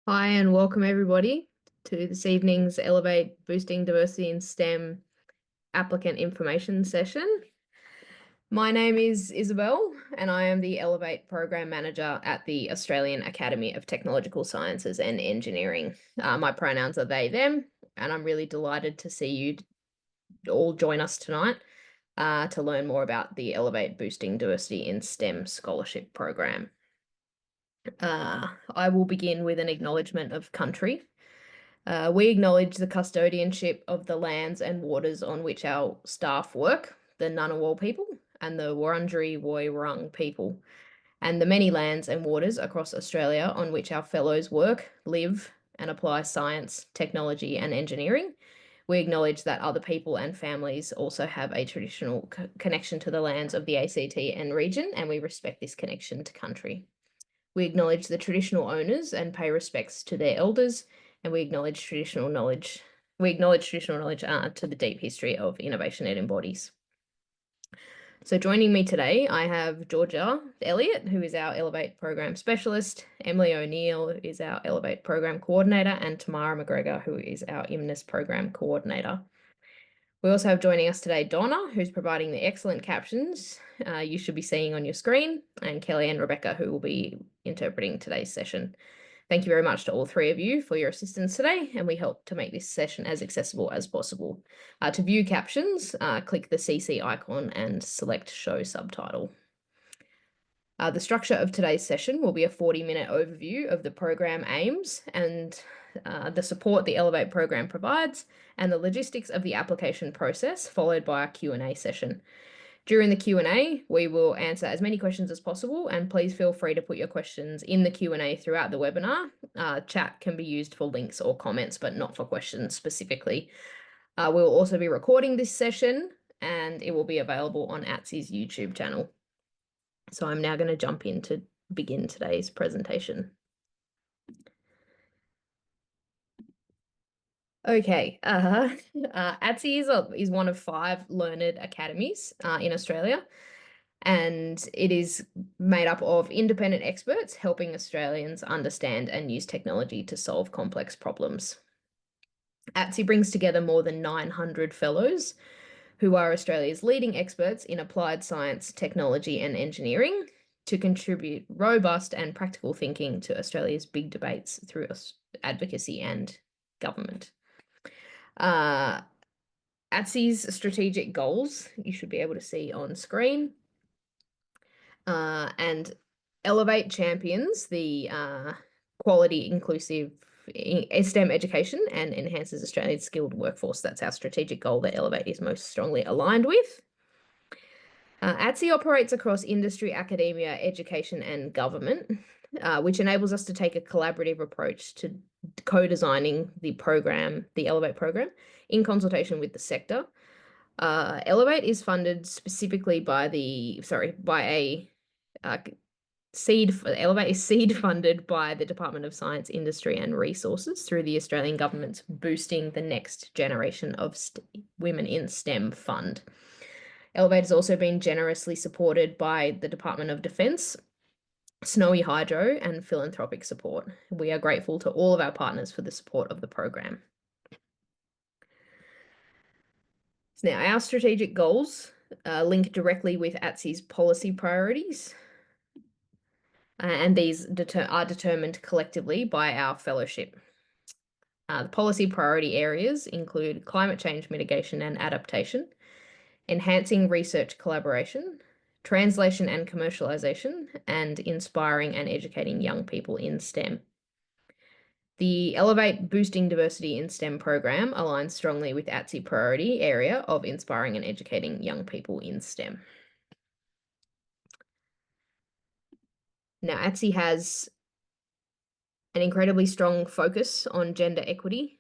Hi, and welcome everybody to this evening's Elevate Boosting Diversity in STEM Applicant Information Session. My name is Isabel, and I am the Elevate Program Manager at the Australian Academy of Technological Sciences and Engineering. My pronouns are they, them, and I'm really delighted to see you all join us tonight to learn more about the Elevate Boosting Diversity in STEM Scholarship Program. I will begin with an acknowledgement of country. We acknowledge the custodianship of the lands and waters on which our staff work, the Ngunnawal people and the Wurundjeri Woi-wurrung people, and the many lands and waters across Australia on which our fellows work, live, and apply science, technology, and engineering. We acknowledge that other people and families also have a traditional connection to the lands of the ACT and region, and we respect this connection to country. We acknowledge the traditional owners and pay respects to their elders, and we acknowledge traditional knowledge. To the deep history of innovation it embodies. So joining me today, I have Georgia Elliott, who is our Elevate Program Specialist, Emily O'Neill is our Elevate Program Coordinator, and Tamara McGregor, who is our IMNIS Program Coordinator. We also have joining us today Donna, who's providing the excellent captions you should be seeing on your screen, and Kelly and Rebecca, who will be interpreting today's session. Thank you very much to all three of you for your assistance today, and we hope to make this session as accessible as possible. To view captions, click the CC icon and select Show Subtitle. The structure of today's session will be a 40-minute overview of the program aims and the support the Elevate program provides and the logistics of the application process, followed by a Q&A session. During the Q&A, we will answer as many questions as possible, and please feel free to put your questions in the Q&A throughout the webinar. Chat can be used for links or comments, but not for questions specifically. We'll also be recording this session, and it will be available on ATSE's YouTube channel. So I'm now going to jump in to begin today's presentation. Okay, ATSE is one of 5 learned academies in Australia, and it is made up of independent experts helping Australians understand and use technology to solve complex problems. ATSE brings together more than 900 fellows who are Australia's leading experts in applied science, technology, and engineering to contribute robust and practical thinking to Australia's big debates through advocacy and government. ATSE's strategic goals, you should be able to see on screen. And Elevate champions the quality, inclusive STEM education and enhances Australia's skilled workforce. That's our strategic goal that Elevate is most strongly aligned with. ATSE operates across industry, academia, education, and government, which enables us to take a collaborative approach to co-designing the program, the Elevate program, in consultation with the sector. Elevate is funded specifically by Elevate is seed funded by the Department of Science, Industry and Resources through the Australian government's Boosting the Next Generation of Women in STEM Fund. Elevate has also been generously supported by the Department of Defence, Snowy Hydro, and philanthropic support. We are grateful to all of our partners for the support of the program. Now, our strategic goals link directly with ATSE's policy priorities, and these are determined collectively by our fellowship. The policy priority areas include climate change mitigation and adaptation, enhancing research collaboration, translation and commercialization, and inspiring and educating young people in STEM. The Elevate Boosting Diversity in STEM program aligns strongly with ATSE priority area of inspiring and educating young people in STEM. Now, ATSE has an incredibly strong focus on gender equity,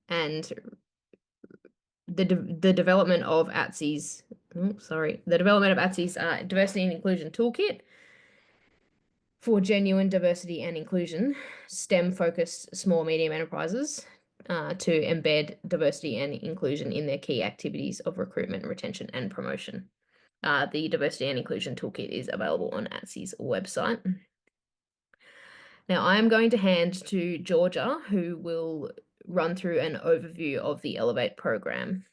and the development of ATSE's diversity and inclusion toolkit for genuine diversity and inclusion, STEM-focused small medium enterprises to embed diversity and inclusion in their key activities of recruitment, retention, and promotion. The diversity and inclusion toolkit is available on ATSE's website. Now I'm going to hand to Georgia, who will run through an overview of the Elevate program.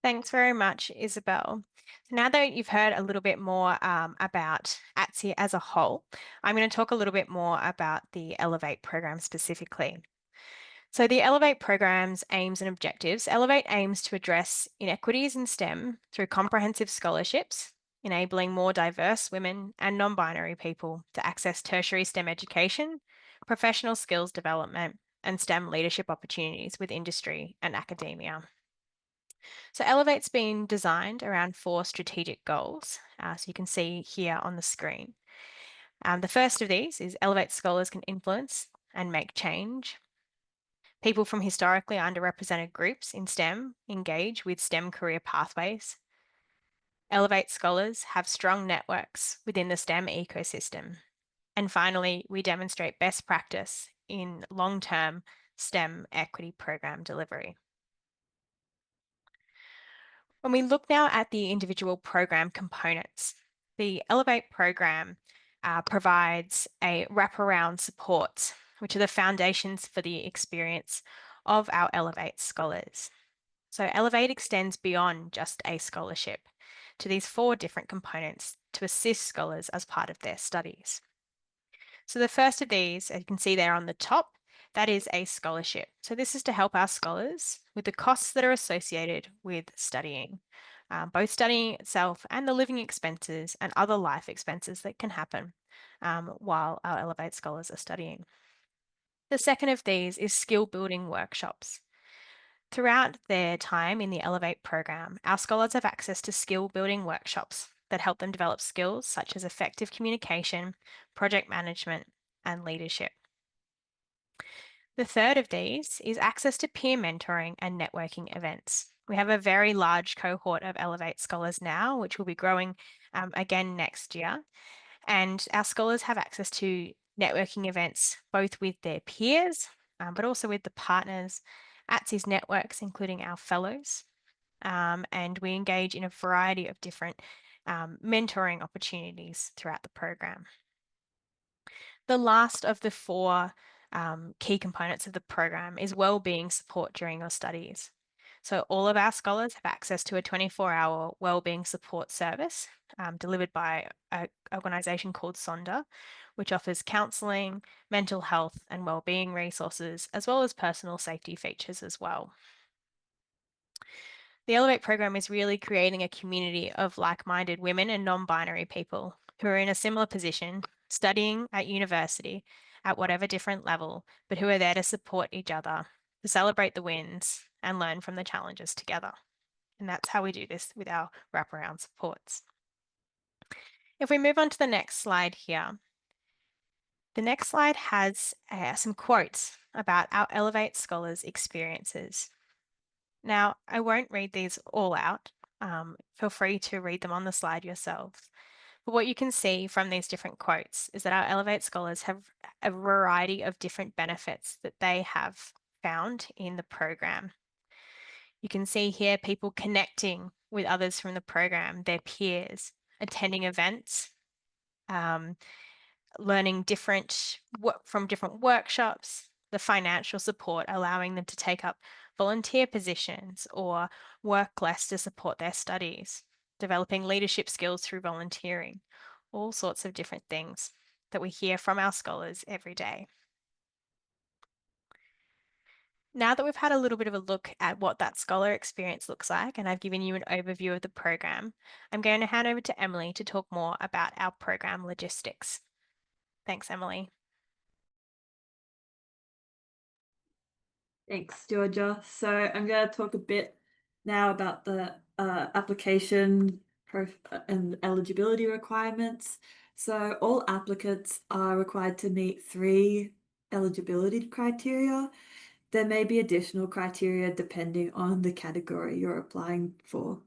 Thanks very much, Isabel. Now that you've heard a little bit more about ATSE as a whole, I'm going to talk a little bit more about the Elevate program specifically. So the Elevate program's aims and objectives. Elevate aims to address inequities in STEM through comprehensive scholarships, enabling more diverse women and non-binary people to access tertiary STEM education, professional skills development, and STEM leadership opportunities with industry and academia. So Elevate's been designed around 4 strategic goals, so you can see here on the screen. The first of these is Elevate scholars can influence and make change. People from historically underrepresented groups in STEM engage with STEM career pathways. Elevate scholars have strong networks within the STEM ecosystem. And finally, we demonstrate best practice in long-term STEM equity program delivery. When we look now at the individual program components, the Elevate program provides a wraparound support, which are the foundations for the experience of our Elevate scholars. So Elevate extends beyond just a scholarship to these 4 different components to assist scholars as part of their studies. So the first of these, as you can see there on the top, that is a scholarship. So this is to help our scholars with the costs that are associated with studying, both studying itself and the living expenses and other life expenses that can happen while our Elevate scholars are studying. The second of these is skill building workshops. Throughout their time in the Elevate program, our scholars have access to skill building workshops that help them develop skills such as effective communication, project management, and leadership. The third of these is access to peer mentoring and networking events. We have a very large cohort of Elevate scholars now, which will be growing again next year. And our scholars have access to networking events both with their peers, but also with the partners, ATSE's networks, including our fellows. And we engage in a variety of different mentoring opportunities throughout the program. The last of the 4 key components of the program is wellbeing support during your studies. So all of our scholars have access to a 24-hour wellbeing support service delivered by an organisation called Sonda, which offers counselling, mental health and wellbeing resources, as well as personal safety features as well. The Elevate program is really creating a community of like-minded women and non-binary people who are in a similar position, studying at university at whatever different level, but who are there to support each other, to celebrate the wins and learn from the challenges together. And that's how we do this with our wraparound supports. If we move on to the next slide here, the next slide has some quotes about our Elevate scholars' experiences. Now, I won't read these all out. Feel free to read them on the slide yourselves. But what you can see from these different quotes is that our Elevate scholars have a variety of different benefits that they have found in the program. You can see here people connecting with others from the program, their peers, attending events, learning from different workshops, the financial support, allowing them to take up volunteer positions or work less to support their studies, developing leadership skills through volunteering, all sorts of different things that we hear from our scholars every day. Now that we've had a little bit of a look at what that scholar experience looks like, and I've given you an overview of the program, I'm going to hand over to Emily to talk more about our program logistics. Thanks, Emily. Thanks, Georgia. So I'm going to talk a bit now about the application and eligibility requirements. So all applicants are required to meet 3 eligibility criteria. There may be additional criteria depending on the category you're applying for.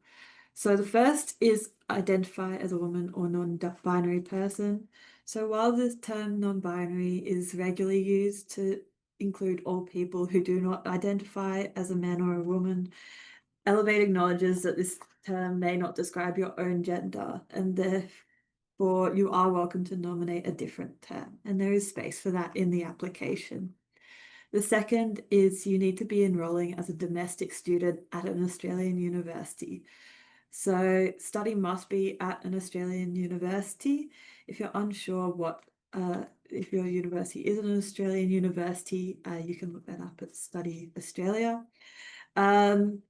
So the first is identify as a woman or non-binary person. So while the term non-binary is regularly used to include all people who do not identify as a man or a woman, Elevate acknowledges that this term may not describe your own gender, and or you are welcome to nominate a different term, and there is space for that in the application. The second is you need to be enrolling as a domestic student at an Australian university. So study must be at an Australian university. If you're unsure if your university is an Australian university, you can look that up at Study Australia. And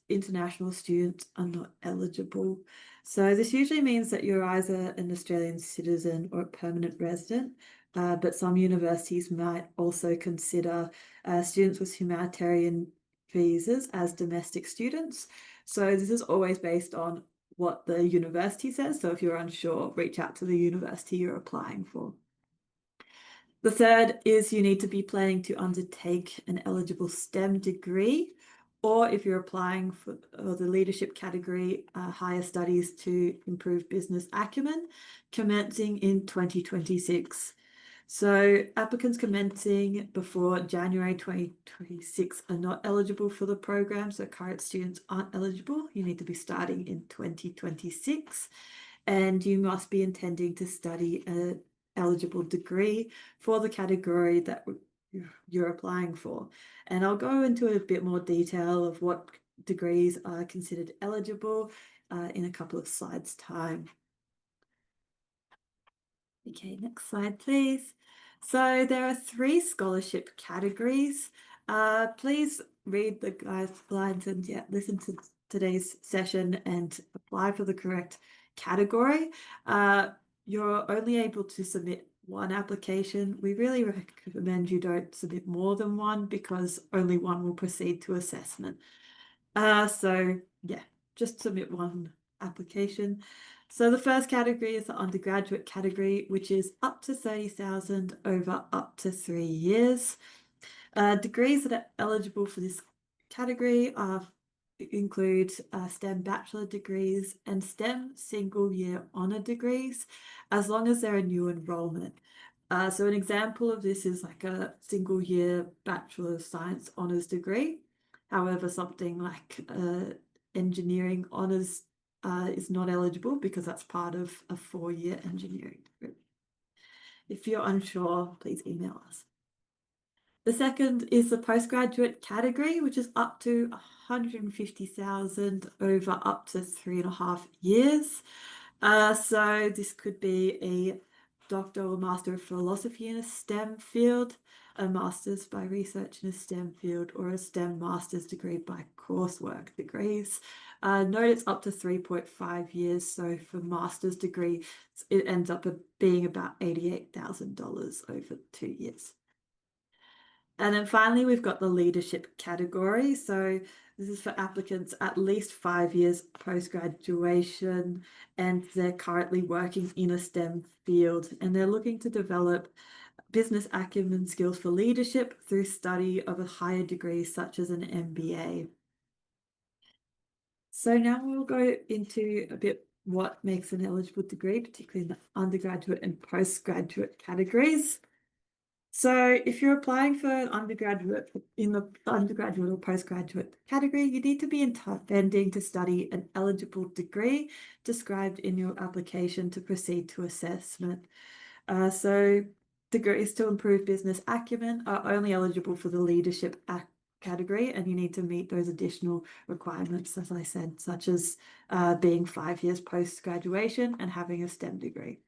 international students are not eligible. So this usually means that you're either an Australian citizen or a permanent resident, but some universities might also consider students with humanitarian visas as domestic students. So this is always based on what the university says. So if you're unsure, reach out to the university you're applying for. The third is you need to be planning to undertake an eligible STEM degree, or if you're applying for the leadership category, higher studies to improve business acumen, commencing in 2026. So applicants commencing before January 2026 are not eligible for the program. So current students aren't eligible. You need to be starting in 2026, and you must be intending to study an eligible degree for the category that you're applying for. And I'll go into a bit more detail of what degrees are considered eligible in a couple of slides' time. Okay, next slide, please. So there are 3 scholarship categories. Please read the guidelines and listen to today's session and apply for the correct category. You're only able to submit 1 application. We really recommend you don't submit more than 1 because only 1 will proceed to assessment. So yeah, just submit 1 application. So the first category is the undergraduate category, which is up to 30,000 over up to 3 years. Degrees that are eligible for this category include STEM bachelor degrees and STEM single year honour degrees, as long as they're a new enrolment. So an example of this is like a single year Bachelor of Science honours degree. However, something like engineering honours is not eligible because that's part of a 4-year engineering degree. If you're unsure, please email us. The second is the postgraduate category, which is up to 150,000 over up to 3.5 years. So this could be a Doctor or Master of Philosophy in a STEM field, a Master's by Research in a STEM field, or a STEM Master's degree by coursework degrees. Note it's up to 3.5 years, so for Master's degree, it ends up being about $88,000 over 2 years. And then finally, we've got the leadership category. So this is for applicants at least 5 years post-graduation, and they're currently working in a STEM field, and they're looking to develop business acumen skills for leadership through study of a higher degree such as an MBA. So now we'll go into a bit what makes an eligible degree, particularly in the undergraduate and postgraduate categories. So if you're applying for an undergraduate in the undergraduate or postgraduate category, you need to be intending to study an eligible degree described in your application to proceed to assessment. So degrees to improve business acumen are only eligible for the leadership category, and you need to meet those additional requirements, as I said, such as being 5 years post-graduation and having a STEM degree.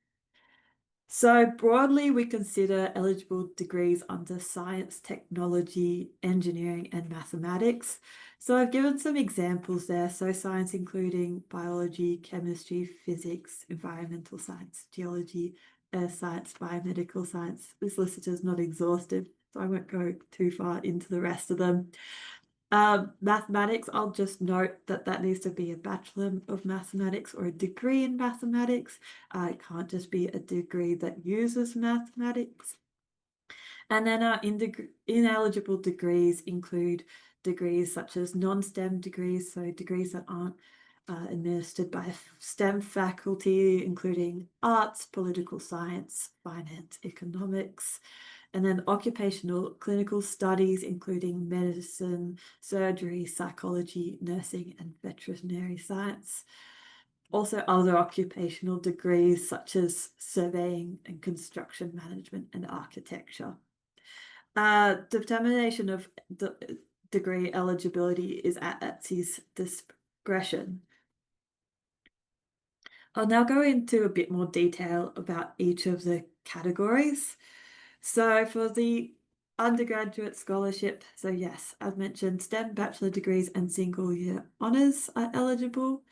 So broadly, we consider eligible degrees under science, technology, engineering, and mathematics. So I've given some examples there. So science including biology, chemistry, physics, environmental science, geology, earth science, biomedical science. This list is not exhaustive, so I won't go too far into the rest of them. Mathematics, I'll just note that that needs to be a Bachelor of Mathematics or a degree in mathematics. It can't just be a degree that uses mathematics. And then our ineligible degrees include degrees such as non-STEM degrees, so degrees that aren't administered by STEM faculty, including arts, political science, finance, economics, and then occupational clinical studies, including medicine, surgery, psychology, nursing, and veterinary science. also other occupational degrees such as surveying and construction management and architecture. Determination of the degree eligibility is at ATSE's discretion. I'll now go into a bit more detail about each of the categories. So for the undergraduate scholarship, so yes, as mentioned, STEM bachelor degrees and single year honours are eligible.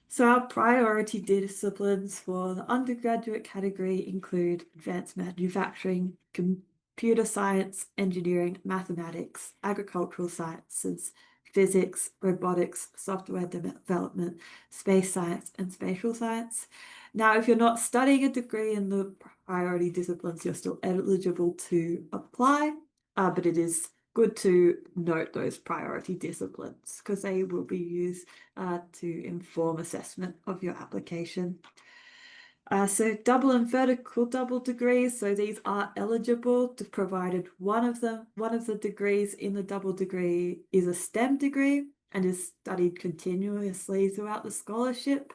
So our priority disciplines for the undergraduate category include advanced manufacturing, computer science, engineering, mathematics, agricultural sciences, physics, robotics, software development, space science, and spatial science. Now, if you're not studying a degree in the priority disciplines, you're still eligible to apply, but it is good to note those priority disciplines because they will be used to inform assessment of your application. So double and vertical double degrees, so these are eligible to provided one of the degrees in the double degree is a STEM degree and is studied continuously throughout the scholarship.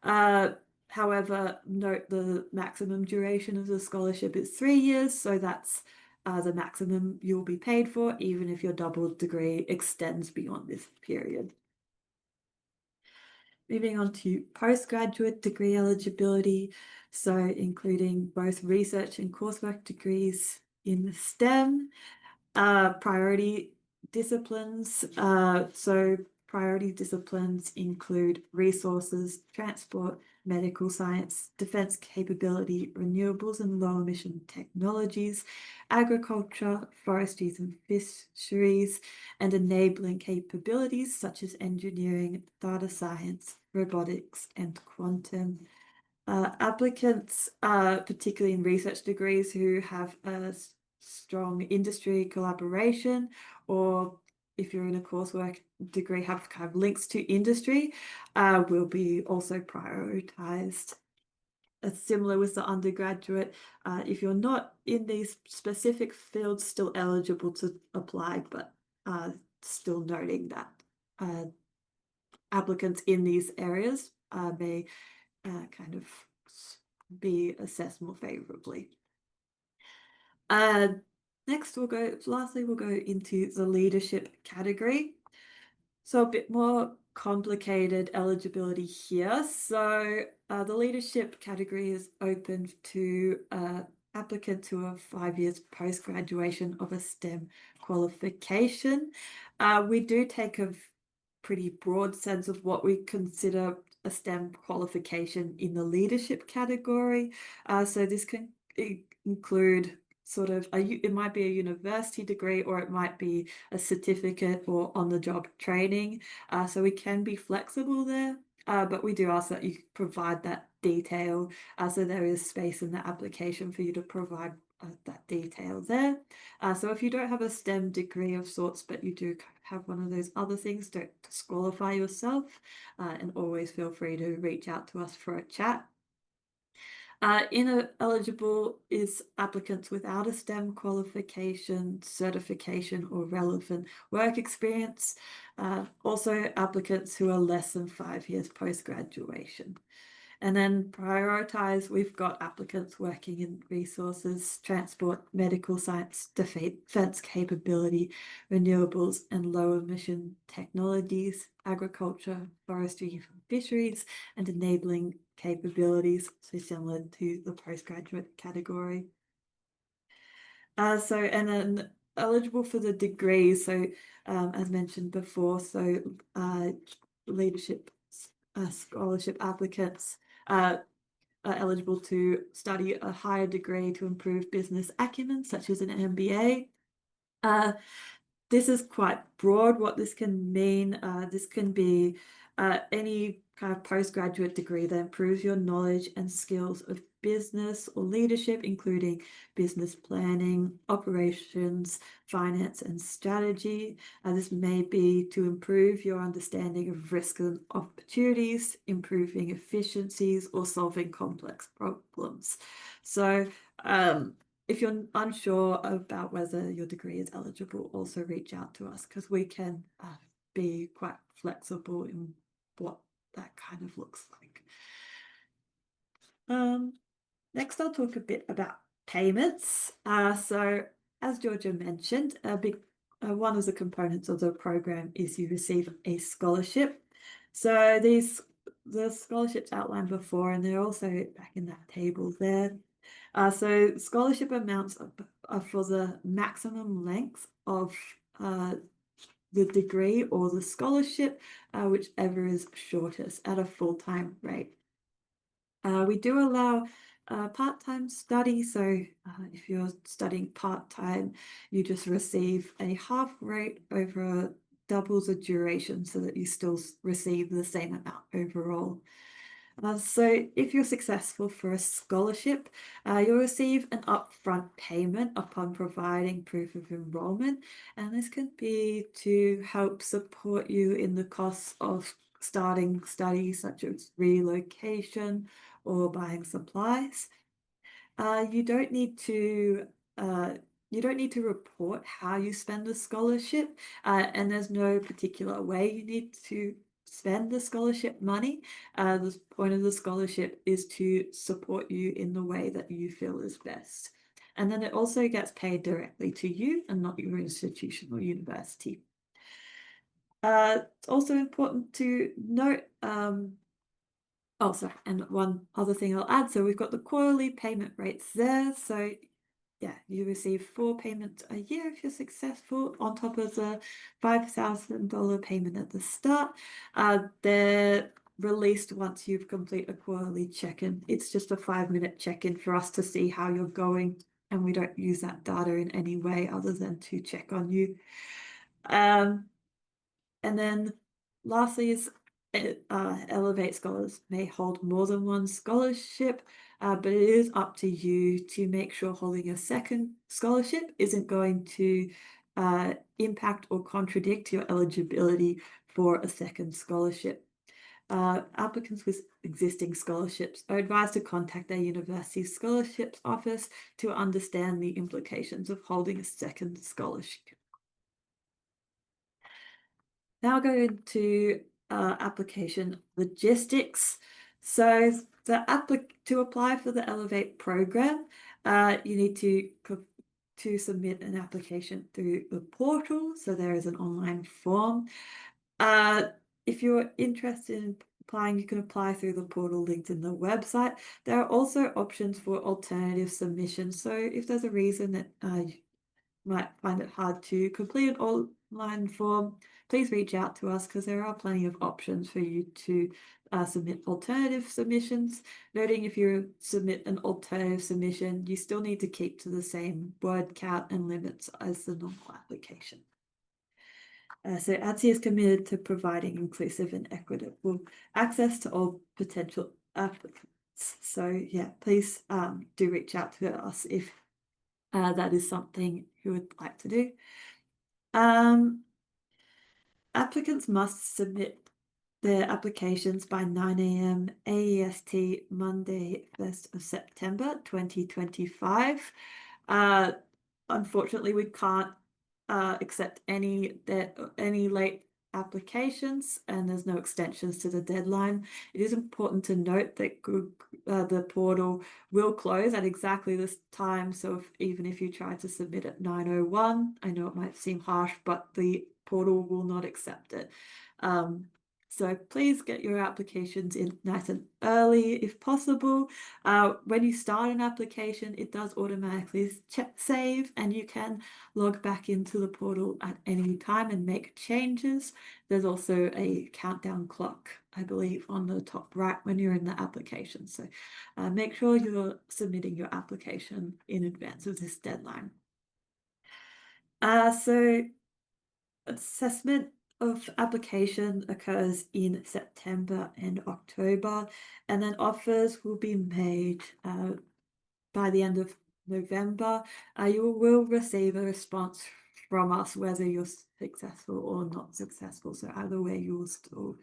However, note the maximum duration of the scholarship is 3 years, so that's the maximum you'll be paid for, even if your double degree extends beyond this period. Moving on to postgraduate degree eligibility, so including both research and coursework degrees in STEM, priority disciplines. So priority disciplines include resources, transport, medical science, defense capability, renewables and low emission technologies, agriculture, forestries and fisheries, and enabling capabilities such as engineering, data science, robotics, and quantum. Applicants, particularly in research degrees who have a strong industry collaboration, or if you're in a coursework degree have kind of links to industry, will be also prioritized. Similar with the undergraduate, if you're not in these specific fields, still eligible to apply, but still noting that applicants in these areas may kind of be assessed more favorably. Lastly, we'll go into the leadership category. So a bit more complicated eligibility here. So the leadership category is open to applicants who are 5 years post-graduation of a STEM qualification. We do take a pretty broad sense of what we consider a STEM qualification in the leadership category. So this can include sort of it might be a university degree, or it might be a certificate or on-the-job training. So we can be flexible there, but we do ask that you provide that detail. So there is space in the application for you to provide that detail there. So if you don't have a STEM degree of sorts, but you do have one of those other things, don't disqualify yourself, and always feel free to reach out to us for a chat. Ineligible is applicants without a STEM qualification, certification, or relevant work experience. Also applicants who are less than 5 years post-graduation. And then prioritize, we've got applicants working in resources, transport, medical science, defense capability, renewables and low emission technologies, agriculture, forestry, fisheries, and enabling capabilities, so similar to the postgraduate category. And then eligible for the degrees, so as mentioned before, so leadership scholarship applicants are eligible to study a higher degree to improve business acumen, such as an MBA. This is quite broad what this can mean. This can be any kind of postgraduate degree that improves your knowledge and skills of business or leadership, including business planning, operations, finance, and strategy. This may be to improve your understanding of risk and opportunities, improving efficiencies, or solving complex problems. So if you're unsure about whether your degree is eligible, also reach out to us, because we can be quite flexible in what that kind of looks like. Next, I'll talk a bit about payments. So as Georgia mentioned, one of the components of the program is you receive a scholarship. So the scholarships outlined before, and they're also back in that table there. So scholarship amounts are for the maximum length of the degree or the scholarship, whichever is shortest at a full-time rate. We do allow part-time study, so if you're studying part-time, you just receive a half rate over double the duration so that you still receive the same amount overall. So if you're successful for a scholarship, you'll receive an upfront payment upon providing proof of enrollment, and this can be to help support you in the costs of starting studies such as relocation or buying supplies. You don't need to report how you spend the scholarship, and there's no particular way you need to spend the scholarship money. The point of the scholarship is to support you in the way that you feel is best. And then it also gets paid directly to you and not your institution or university. It's also important to note, oh, sorry, and one other thing I'll add, so we've got the quarterly payment rates there. So yeah, you receive 4 payments a year if you're successful, on top of the $5,000 payment at the start. They're released once you've completed a quarterly check-in. It's just a 5-minute check-in for us to see how you're going, and we don't use that data in any way other than to check on you. And then lastly is Elevate scholars may hold more than one scholarship, but it is up to you to make sure holding a second scholarship isn't going to impact or contradict your eligibility for a second scholarship. Applicants with existing scholarships are advised to contact their university scholarships office to understand the implications of holding a second scholarship. Now go into application logistics. So to apply for the Elevate program, you need to submit an application through the portal. So there is an online form. If you're interested in applying, you can apply through the portal linked in the website. There are also options for alternative submissions. So if there's a reason that you might find it hard to complete an online form, please reach out to us because there are plenty of options for you to submit alternative submissions. Noting if you submit an alternative submission, you still need to keep to the same word count and limits as the normal application. So ATSE is committed to providing inclusive and equitable access to all potential applicants. So yeah, please do reach out to us if that is something you would like to do. Applicants must submit their applications by 9 a.m. AEST Monday, 1st of September 2025. Unfortunately, we can't accept any late applications, and there's no extensions to the deadline. It is important to note that the portal will close at exactly this time, so even if you try to submit at 9:01, I know it might seem harsh, but the portal will not accept it. So please get your applications in nice and early if possible. When you start an application, it does automatically save, and you can log back into the portal at any time and make changes. There's also a countdown clock, I believe, on the top right when you're in the application. So make sure you're submitting your application in advance of this deadline. So assessment of application occurs in September and October, and then offers will be made by the end of November. You will receive a response from us whether you're successful or not successful. So either way, you will still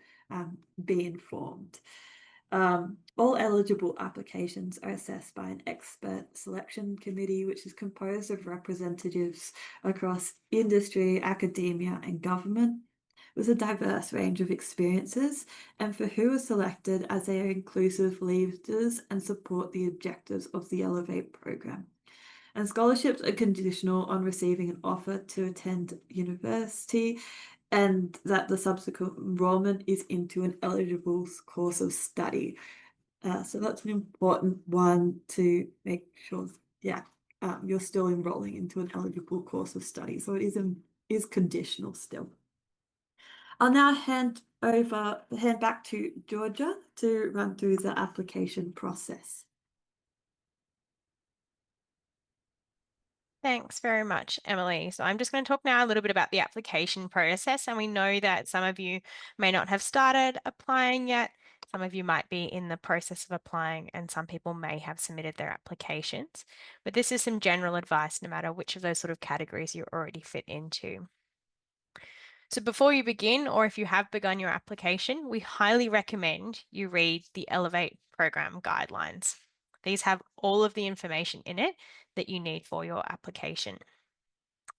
be informed. All eligible applications are assessed by an expert selection committee, which is composed of representatives across industry, academia, and government. with a diverse range of experiences and for who are selected as they are inclusive leaders and support the objectives of the Elevate program. And scholarships are conditional on receiving an offer to attend university and that the subsequent enrollment is into an eligible course of study. So that's an important one to make sure, you're still enrolling into an eligible course of study. So it is conditional still. I'll now hand back to Georgia to run through the application process. Thanks very much, Emily. So I'm just going to talk now a little bit about the application process. And we know that some of you may not have started applying yet. Some of you might be in the process of applying, and some people may have submitted their applications. But this is some general advice, no matter which of those sort of categories you already fit into. So before you begin, or if you have begun your application, we highly recommend you read the Elevate program guidelines. These have all of the information in it that you need for your application.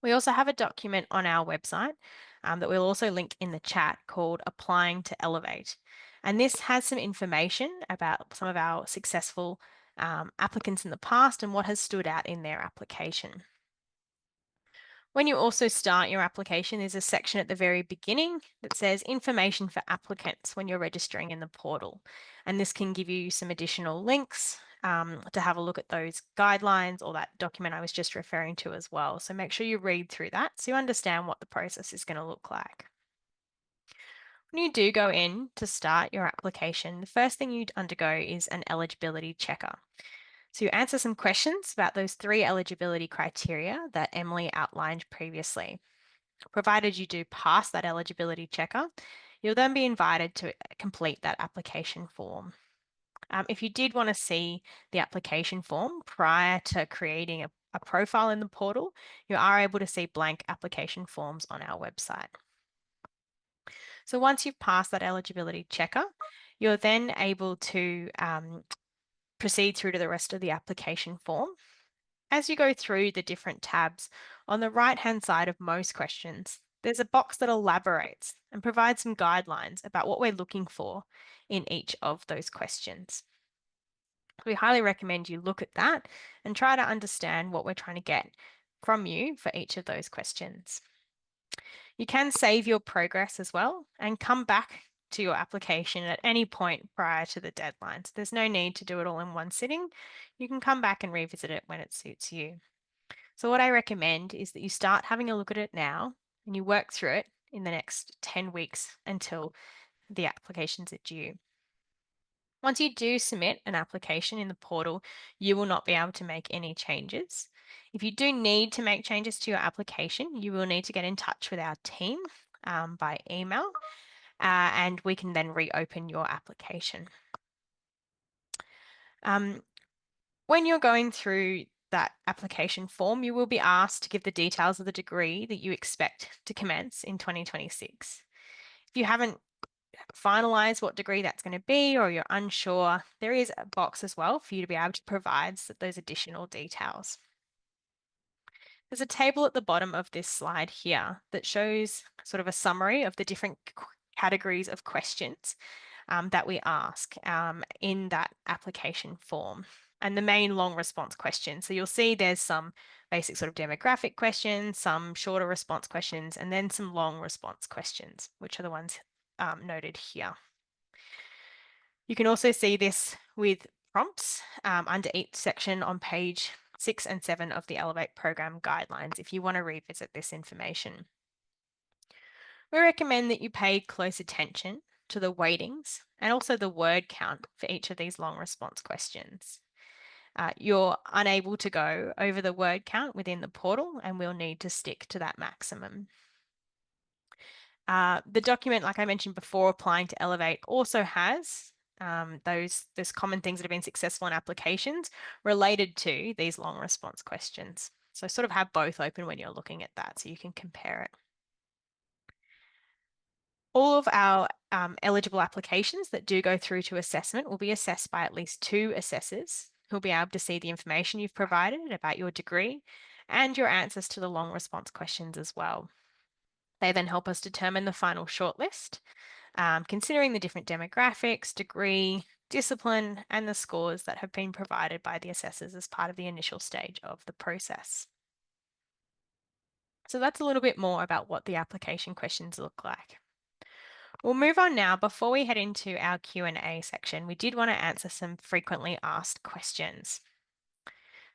We also have a document on our website that we'll also link in the chat called Applying to Elevate. And this has some information about some of our successful applicants in the past and what has stood out in their application. When you also start your application, there's a section at the very beginning that says information for applicants when you're registering in the portal. And this can give you some additional links to have a look at those guidelines or that document I was just referring to as well. So make sure you read through that so you understand what the process is going to look like. When you do go in to start your application, the first thing you'd undergo is an eligibility checker. So you answer some questions about those 3 eligibility criteria that Emily outlined previously. Provided you do pass that eligibility checker, you'll then be invited to complete that application form. If you did want to see the application form prior to creating a profile in the portal, you are able to see blank application forms on our website. So once you've passed that eligibility checker, you're then able to proceed through to the rest of the application form. As you go through the different tabs, on the right-hand side of most questions, there's a box that elaborates and provides some guidelines about what we're looking for in each of those questions. We highly recommend you look at that and try to understand what we're trying to get from you for each of those questions. You can save your progress as well and come back to your application at any point prior to the deadline. So there's no need to do it all in one sitting. You can come back and revisit it when it suits you. So what I recommend is that you start having a look at it now and you work through it in the next 10 weeks until the applications are due. Once you do submit an application in the portal, you will not be able to make any changes. If you do need to make changes to your application, you will need to get in touch with our team by email, and we can then reopen your application. When you're going through that application form, you will be asked to give the details of the degree that you expect to commence in 2026. If you haven't finalize what degree that's going to be or you're unsure, there is a box as well for you to be able to provide those additional details. There's a table at the bottom of this slide here that shows sort of a summary of the different categories of questions that we ask in that application form and the main long response questions. So you'll see there's some basic sort of demographic questions, some shorter response questions, and then some long response questions, which are the ones noted here. You can also see this with prompts under each section on page 6 and 7 of the Elevate program guidelines if you want to revisit this information. We recommend that you pay close attention to the weightings and also the word count for each of these long response questions. You're unable to go over the word count within the portal and we'll need to stick to that maximum. The document, like I mentioned before, Applying to Elevate, also has those common things that have been successful in applications related to these long response questions. So sort of have both open when you're looking at that so you can compare it. All of our eligible applications that do go through to assessment will be assessed by at least 2 assessors who'll be able to see the information you've provided about your degree and your answers to the long response questions as well. They then help us determine the final shortlist, considering the different demographics, degree, discipline, and the scores that have been provided by the assessors as part of the initial stage of the process. So that's a little bit more about what the application questions look like. We'll move on now. Before we head into our Q&A section, we did want to answer some frequently asked questions.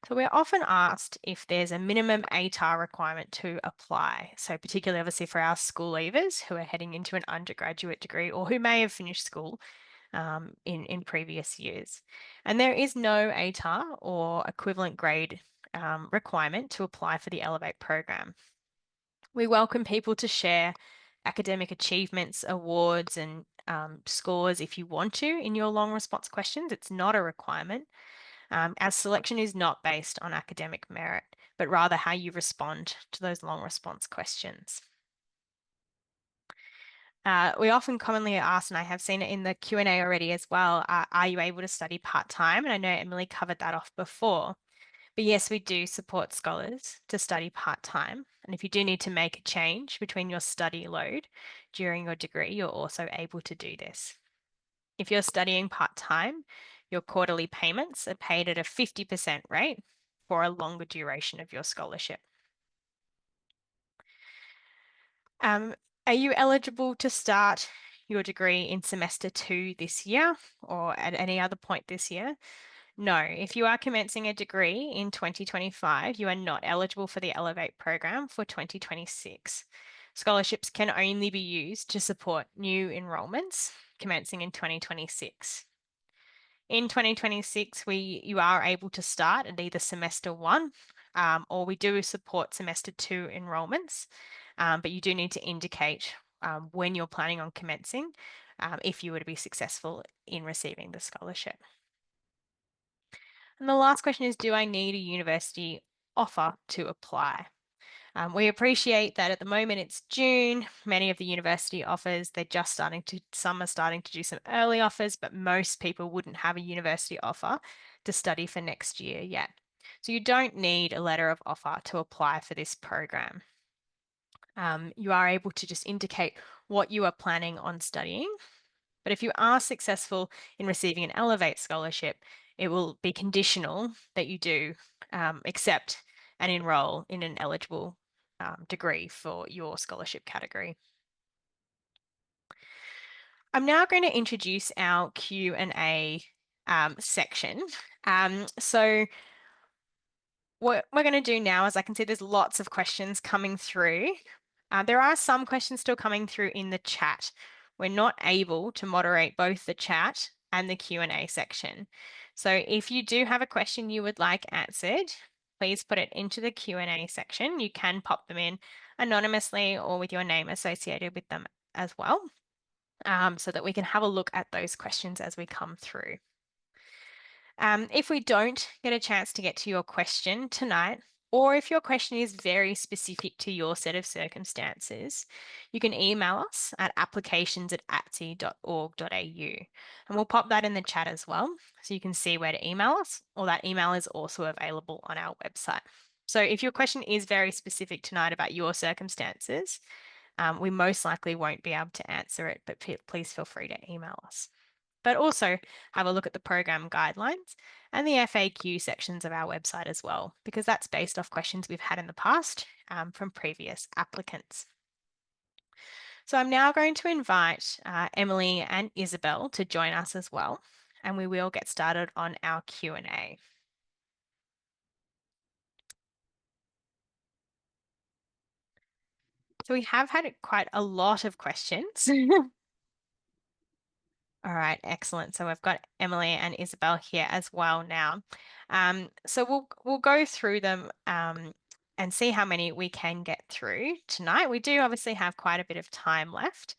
So we're often asked if there's a minimum ATAR requirement to apply. So particularly obviously for our school leavers who are heading into an undergraduate degree or who may have finished school in previous years. And there is no ATAR or equivalent grade requirement to apply for the Elevate program. We welcome people to share academic achievements, awards, and scores if you want to in your long response questions. It's not a requirement. Our selection is not based on academic merit, but rather how you respond to those long response questions. We often commonly ask, and I have seen it in the Q&A already as well, are you able to study part-time? And I know Emily covered that off before. But yes, we do support scholars to study part-time. And if you do need to make a change between your study load during your degree, you're also able to do this. If you're studying part-time, your quarterly payments are paid at a 50% rate for a longer duration of your scholarship. Are you eligible to start your degree in semester 2 this year or at any other point this year? No, if you are commencing a degree in 2025, you are not eligible for the Elevate program for 2026. Scholarships can only be used to support new enrolments commencing in 2026. In 2026, you are able to start at either semester 1 or we do support semester 2 enrolments, but you do need to indicate when you're planning on commencing if you were to be successful in receiving the scholarship. And the last question is, do I need a university offer to apply? We appreciate that at the moment it's June. Many of the university offers, some are starting to do some early offers, but most people wouldn't have a university offer to study for next year yet. So you don't need a letter of offer to apply for this program. You are able to just indicate what you are planning on studying. But if you are successful in receiving an Elevate scholarship, it will be conditional that you do accept and enroll in an eligible degree for your scholarship category. I'm now going to introduce our Q&A section. So what we're going to do now is I can see there's lots of questions coming through. There are some questions still coming through in the chat. We're not able to moderate both the chat and the Q&A section. So if you do have a question you would like answered, please put it into the Q&A section. You can pop them in anonymously or with your name associated with them as well, so that we can have a look at those questions as we come through. If we don't get a chance to get to your question tonight, or if your question is very specific to your set of circumstances, you can email us at applications@atse.org.au, and we'll pop that in the chat as well, so you can see where to email us, or that email is also available on our website. So if your question is very specific tonight about your circumstances, we most likely won't be able to answer it, but please feel free to email us. But also have a look at the program guidelines and the FAQ sections of our website as well, because that's based off questions we've had in the past from previous applicants. So I'm now going to invite Emily and Isabel to join us as well, and we will get started on our Q&A. So we have had quite a lot of questions. All right, excellent. So we've got Emily and Isabel here as well now. So we'll go through them and see how many we can get through tonight. We do obviously have quite a bit of time left.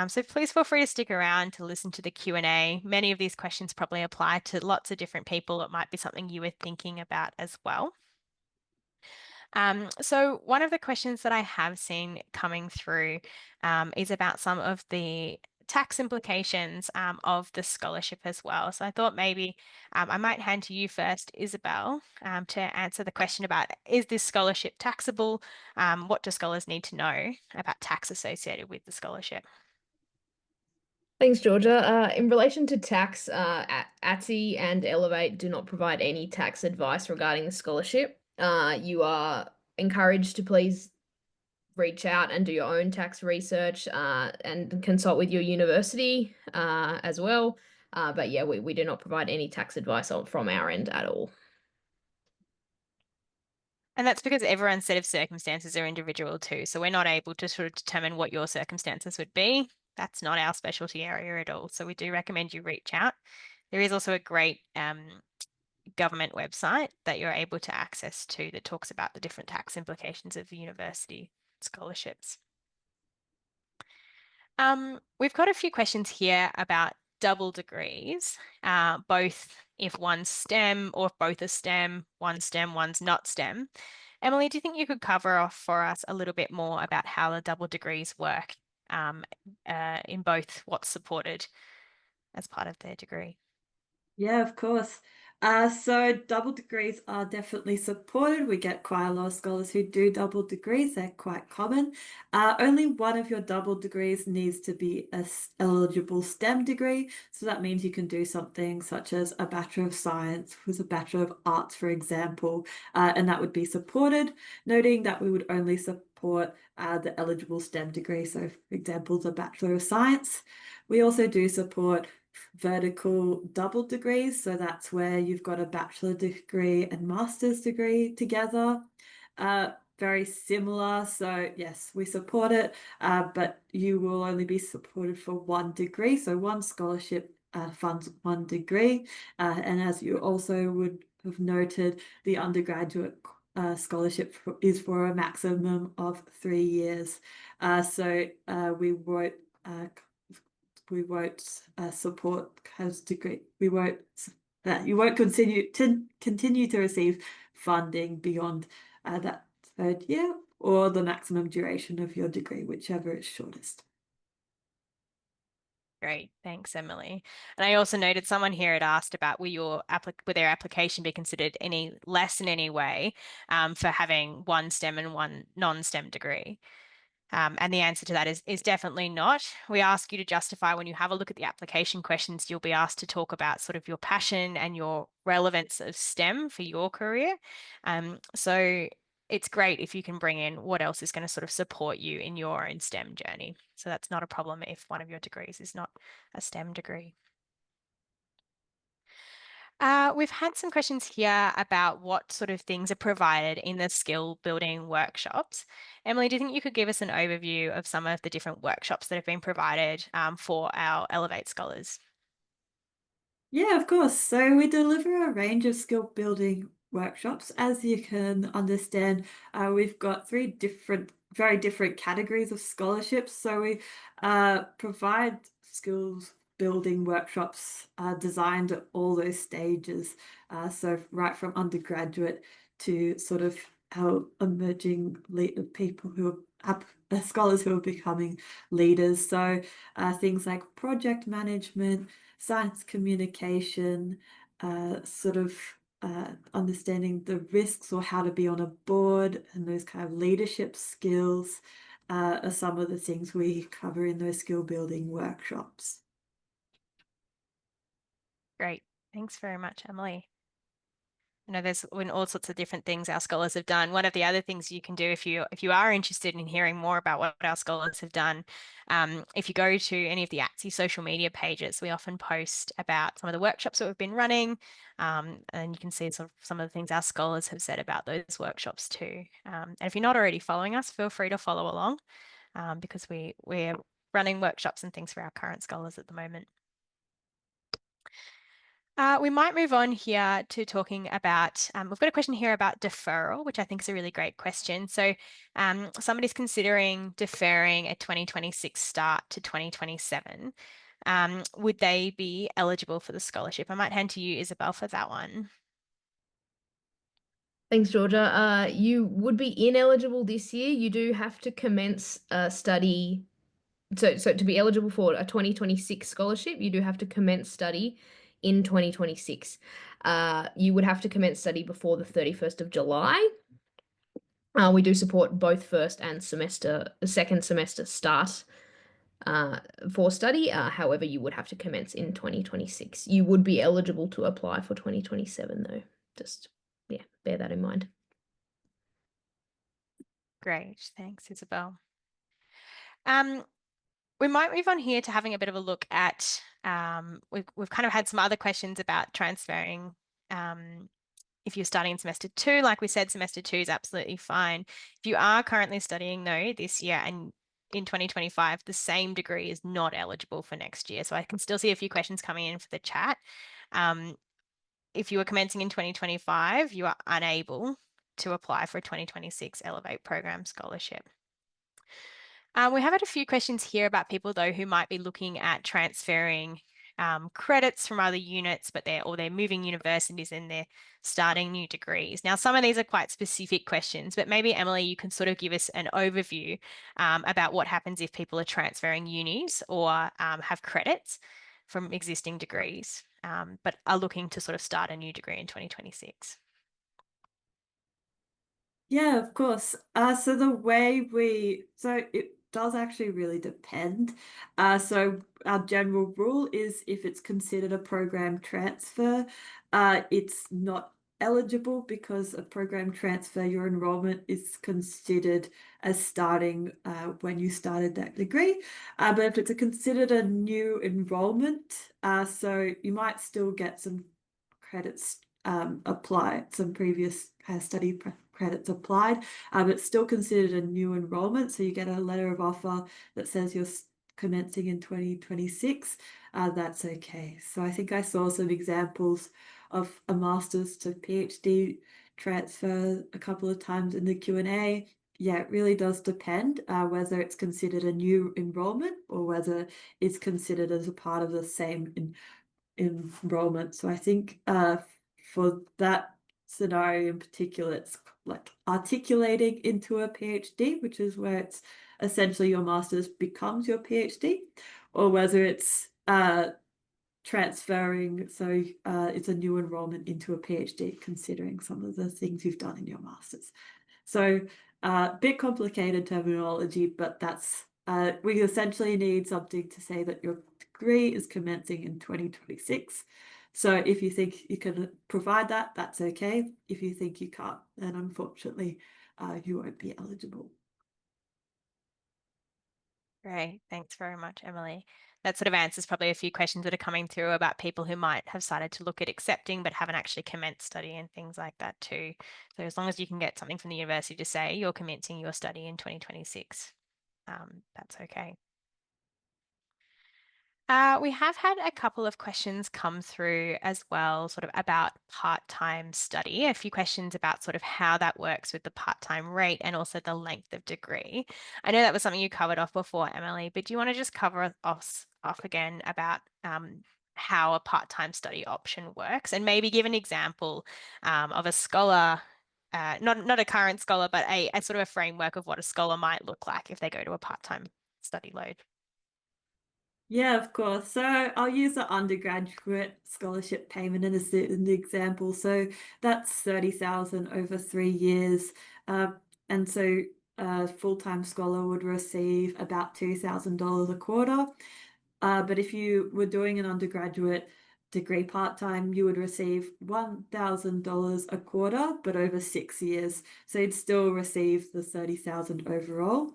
So please feel free to stick around to listen to the Q&A. Many of these questions probably apply to lots of different people. It might be something you were thinking about as well. So one of the questions that I have seen coming through is about some of the tax implications of the scholarship as well. So I thought maybe I might hand to you first, Isabel, to answer the question about, is this scholarship taxable? What do scholars need to know about tax associated with the scholarship? Thanks, Georgia. In relation to tax, ATSE and Elevate do not provide any tax advice regarding the scholarship. You are encouraged to please reach out and do your own tax research and consult with your university as well. But yeah, we do not provide any tax advice from our end at all. And that's because everyone's set of circumstances are individual too. So we're not able to sort of determine what your circumstances would be. That's not our specialty area at all. So we do recommend you reach out. There is also a great government website that you're able to access to that talks about the different tax implications of university scholarships. We've got a few questions here about double degrees, both if one's STEM or if both are STEM, one's STEM, one's not STEM. Emily, do you think you could cover off for us a little bit more about how the double degrees work in both what's supported as part of their degree? Yeah, of course. So double degrees are definitely supported. We get quite a lot of scholars who do double degrees. They're quite common. Only one of your double degrees needs to be an eligible STEM degree. So that means you can do something such as a Bachelor of Science with a Bachelor of Arts, for example, and that would be supported, noting that we would only support the eligible STEM degree. So, for example, the Bachelor of Science. We also do support vertical double degrees. So that's where you've got a bachelor degree and master's degree together. Very similar. So yes, we support it, but you will only be supported for one degree. So one scholarship funds one degree. And as you also would have noted, the undergraduate scholarship is for a maximum of 3 years. So we won't support has degree. We won't you won't continue to receive funding beyond that 3rd year or the maximum duration of your degree, whichever is shortest. Great, thanks, Emily. And I also noted someone here had asked about will their application be considered any less in any way for having one STEM and one non-STEM degree? And the answer to that is definitely not. We ask you to justify when you have a look at the application questions, you'll be asked to talk about sort of your passion and your relevance of STEM for your career. So it's great if you can bring in what else is going to sort of support you in your own STEM journey. So that's not a problem if one of your degrees is not a STEM degree. We've had some questions here about what sort of things are provided in the skill building workshops. Emily, do you think you could give us an overview of some of the different workshops that have been provided for our Elevate scholars? Yeah, of course. So we deliver a range of skill building workshops. As you can understand, we've got 3 very different categories of scholarships. So we provide skills building workshops designed at all those stages. So right from undergraduate to sort of our emerging people who are scholars who are becoming leaders. So things like project management, science communication, sort of understanding the risks or how to be on a board and those kind of leadership skills are some of the things we cover in those skill building workshops. Great. Thanks very much, Emily. You know, there's been all sorts of different things our scholars have done. One of the other things you can do if you are interested in hearing more about what our scholars have done, if you go to any of the ATSE social media pages, we often post about some of the workshops that we've been running, and you can see sort of some of the things our scholars have said about those workshops too. And if you're not already following us, feel free to follow along because we're running workshops and things for our current scholars at the moment. We might move on here to talking about, we've got a question here about deferral, which I think is a really great question. So somebody's considering deferring a 2026 start to 2027. Would they be eligible for the scholarship? I might hand to you, Isabel, for that one. Thanks, Georgia. You would be ineligible this year. You do have to commence study So to be eligible for a 2026 scholarship, you do have to commence study in 2026. You would have to commence study before the 31st of July. We do support both first and second semester start for study. However, you would have to commence in 2026. You would be eligible to apply for 2027 though. Just, yeah, bear that in mind. Great, thanks, Isabel. We might move on here to having a bit of a look at, we've kind of had some other questions about transferring. If you're starting in semester 2, like we said, semester 2 is absolutely fine. If you are currently studying though this year and in 2025, the same degree is not eligible for next year. So I can still see a few questions coming in for the chat. If you are commencing in 2025, you are unable to apply for a 2026 Elevate program scholarship. We have had a few questions here about people though who might be looking at transferring credits from other units, but they're moving universities and they're starting new degrees. Now, some of these are quite specific questions, but maybe Emily, you can sort of give us an overview about what happens if people are transferring unis or have credits from existing degrees, but are looking to sort of start a new degree in 2026. Yeah, of course. So it does actually really depend. So our general rule is if it's considered a program transfer, it's not eligible because a program transfer, your enrollment is considered as starting when you started that degree. But if it's considered a new enrollment, so you might still get some credits applied, some previous study credits applied, but it's still considered a new enrollment. So you get a letter of offer that says you're commencing in 2026. That's okay. So I think I saw some examples of a master's to PhD transfer a couple of times in the Q&A. Yeah, it really does depend whether it's considered a new enrollment or whether it's considered as a part of the same enrollment. So I think for that scenario in particular, it's like articulating into a PhD, which is where it's essentially your master's becomes your PhD, or whether it's transferring, so it's a new enrollment into a PhD, considering some of the things you've done in your master's. So a bit complicated terminology, but that's we essentially need something to say that your degree is commencing in 2026. So if you think you can provide that, that's okay. If you think you can't, then unfortunately you won't be eligible. Great, thanks very much, Emily. That sort of answers probably a few questions that are coming through about people who might have started to look at accepting but haven't actually commenced study and things like that too. So as long as you can get something from the university to say you're commencing your study in 2026, that's okay. We have had a couple of questions come through as well, sort of about part-time study, a few questions about sort of how that works with the part-time rate and also the length of degree. I know that was something you covered off before, Emily, but do you want to just cover off again about how a part-time study option works and maybe give an example of a scholar, not a current scholar, but a sort of a framework of what a scholar might look like if they go to a part-time study load? Yeah, of course. So I'll use the undergraduate scholarship payment in the example. So that's 30,000 over 3 years. And so a full-time scholar would receive about $2,000 a quarter. But if you were doing an undergraduate degree part-time, you would receive $1,000 a quarter, but over 6 years. So you'd still receive the 30,000 overall.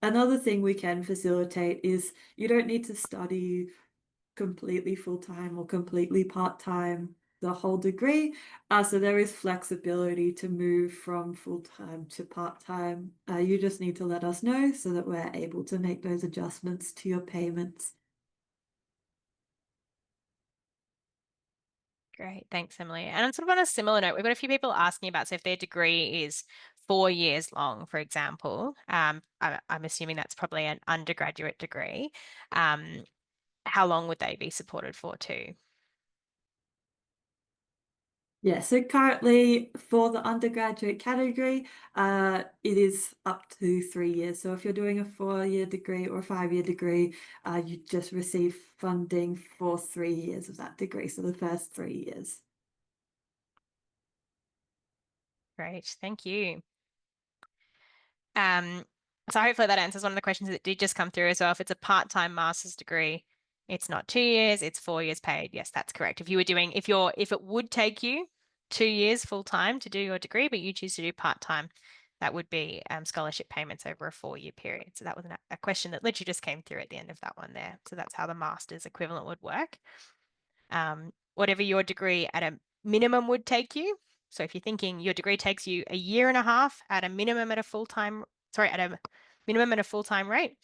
Another thing we can facilitate is you don't need to study completely full-time or completely part-time the whole degree. So there is flexibility to move from full-time to part-time. You just need to let us know so that we're able to make those adjustments to your payments. Great, thanks, Emily. And sort of on a similar note, we've got a few people asking about, so if their degree is 4 years long, for example, I'm assuming that's probably an undergraduate degree. How long would they be supported for too? Yeah, so currently for the undergraduate category, it is up to 3 years. So if you're doing a 4-year degree or a 5-year degree, you just receive funding for 3 years of that degree. So the first 3 years. Great, thank you. So hopefully that answers one of the questions that did just come through as well. If it's a part-time master's degree, it's not 2 years, it's 4 years paid. Yes, that's correct. If it would take you 2 years full-time to do your degree, but you choose to do part-time, that would be scholarship payments over a 4-year period. So that was a question that literally just came through at the end of that one there. So that's how the master's equivalent would work. Whatever your degree at a minimum would take you. So if you're thinking your degree takes you a year and a half at a minimum at a full-time rate,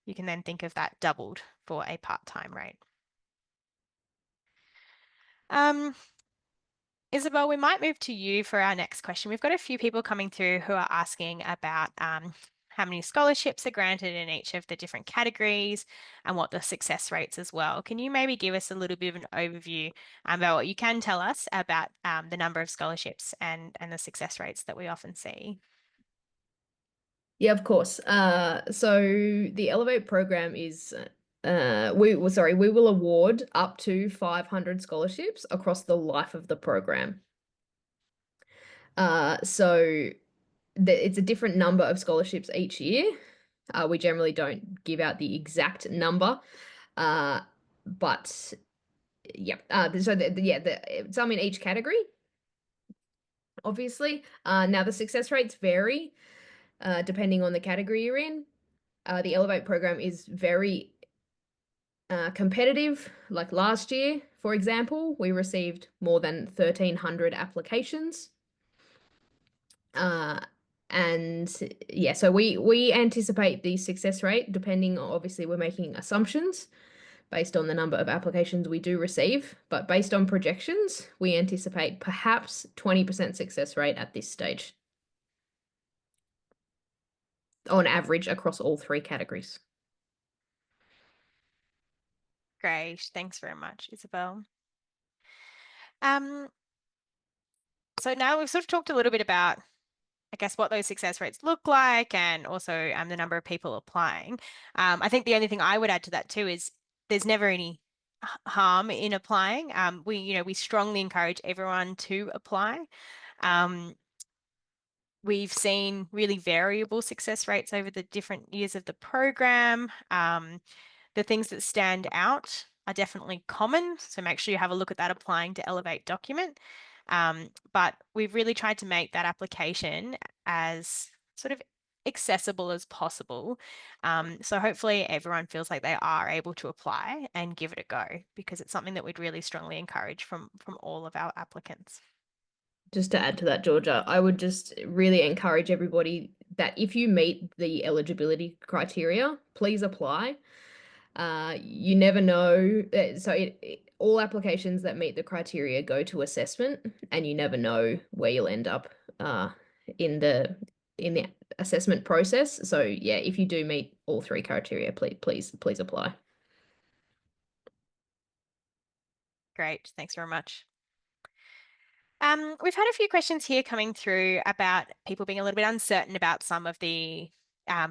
you can then think of that doubled for a part-time rate. Isabel, we might move to you for our next question. We've got a few people coming through who are asking about how many scholarships are granted in each of the different categories and what the success rates as well. Can you maybe give us a little bit of an overview about what you can tell us about the number of scholarships and the success rates that we often see? Yeah, of course. So the Elevate program is we will award up to 500 scholarships across the life of the program. So it's a different number of scholarships each year. We generally don't give out the exact number, but yeah. Some in each category, obviously. Now the success rates vary depending on the category you're in. The Elevate program is very competitive. Like last year, for example, we received more than 1,300 applications. And yeah, so we anticipate the success rate, depending, obviously we're making assumptions based on the number of applications we do receive, but based on projections, we anticipate perhaps 20% success rate at this stage, on average across all 3 categories. Great, thanks very much, Isabel. So now we've sort of talked a little bit about, I guess, what those success rates look like and also the number of people applying. I think the only thing I would add to that too is there's never any harm in applying. We strongly encourage everyone to apply. We've seen really variable success rates over the different years of the program. The things that stand out are definitely common, so make sure you have a look at that applying to Elevate document. But we've really tried to make that application as sort of accessible as possible. So hopefully everyone feels like they are able to apply and give it a go, because it's something that we'd really strongly encourage from all of our applicants. Just to add to that, Georgia, I would just really encourage everybody that if you meet the eligibility criteria, please apply. You never know. All applications that meet the criteria go to assessment, and you never know where you'll end up in the assessment process. So yeah, if you do meet all 3 criteria, please apply. Great, thanks very much. We've had a few questions here coming through about people being a little bit uncertain about some of the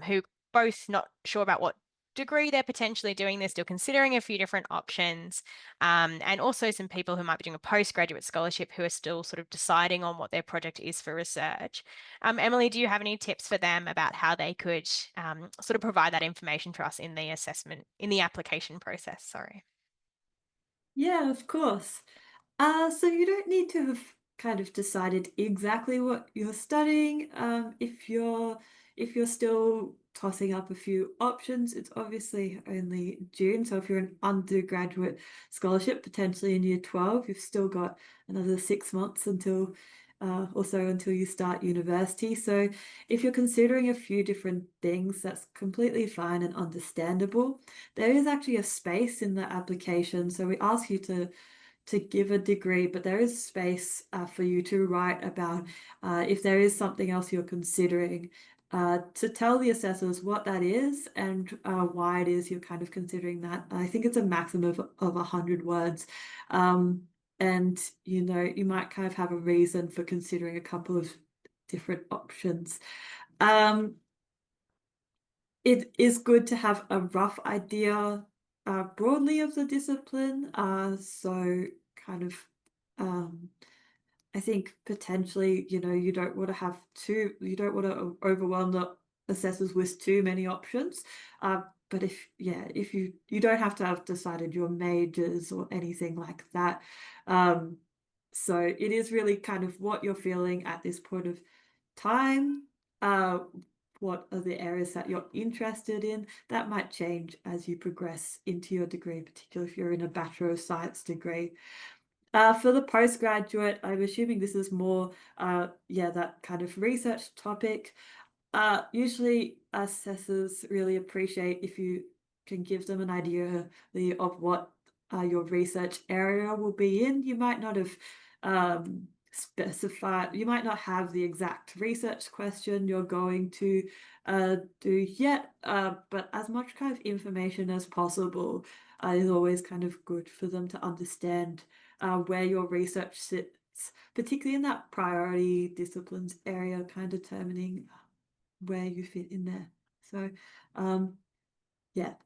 who both not sure about what degree they're potentially doing. They're still considering a few different options, and also some people who might be doing a postgraduate scholarship who are still sort of deciding on what their project is for research. Emily, do you have any tips for them about how they could sort of provide that information to us in the application process? Sorry. Yeah, of course. So you don't need to have kind of decided exactly what you're studying. If you're still tossing up a few options, it's obviously only June. So if you're an undergraduate scholarship, potentially in year 12, you've still got another 6 months until you start university. So if you're considering a few different things, that's completely fine and understandable. There is actually a space in the application. So we ask you to give a degree, but there is space for you to write about if there is something else you're considering, to tell the assessors what that is and why it is you're kind of considering that. I think it's a maximum of 100 words. and you might kind of have a reason for considering a couple of different options. It is good to have a rough idea broadly of the discipline. So kind of I think potentially, you don't want to overwhelm the assessors with too many options. But if you don't have to have decided your majors or anything like that. So it is really kind of what you're feeling at this point of time. What are the areas that you're interested in? That might change as you progress into your degree, particularly if you're in a Bachelor of Science degree. For the postgraduate, I'm assuming this is more, that kind of research topic. Usually assessors really appreciate if you can give them an idea of what your research area will be in. You might not have specified, you might not have the exact research question you're going to do yet, but as much kind of information as possible is always kind of good for them to understand where your research sits, particularly in that priority disciplines area, kind of determining where you fit in there. So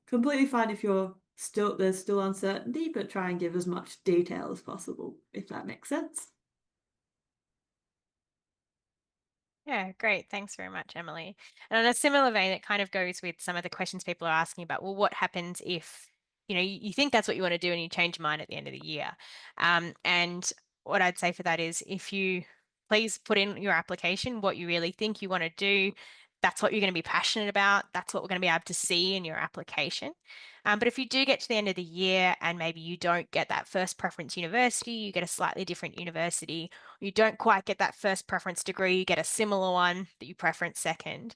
completely fine if there's still uncertainty, but try and give as much detail as possible, if that makes sense. Yeah, great. Thanks very much, Emily. And on a similar vein, it kind of goes with some of the questions people are asking about, well, what happens if, you think that's what you want to do and you change your mind at the end of the year? And what I'd say for that is if you please put in your application what you really think you want to do. That's what you're going to be passionate about. That's what we're going to be able to see in your application. But if you do get to the end of the year and maybe you don't get that first preference university, you get a slightly different university, you don't quite get that first preference degree, you get a similar one that you preference second.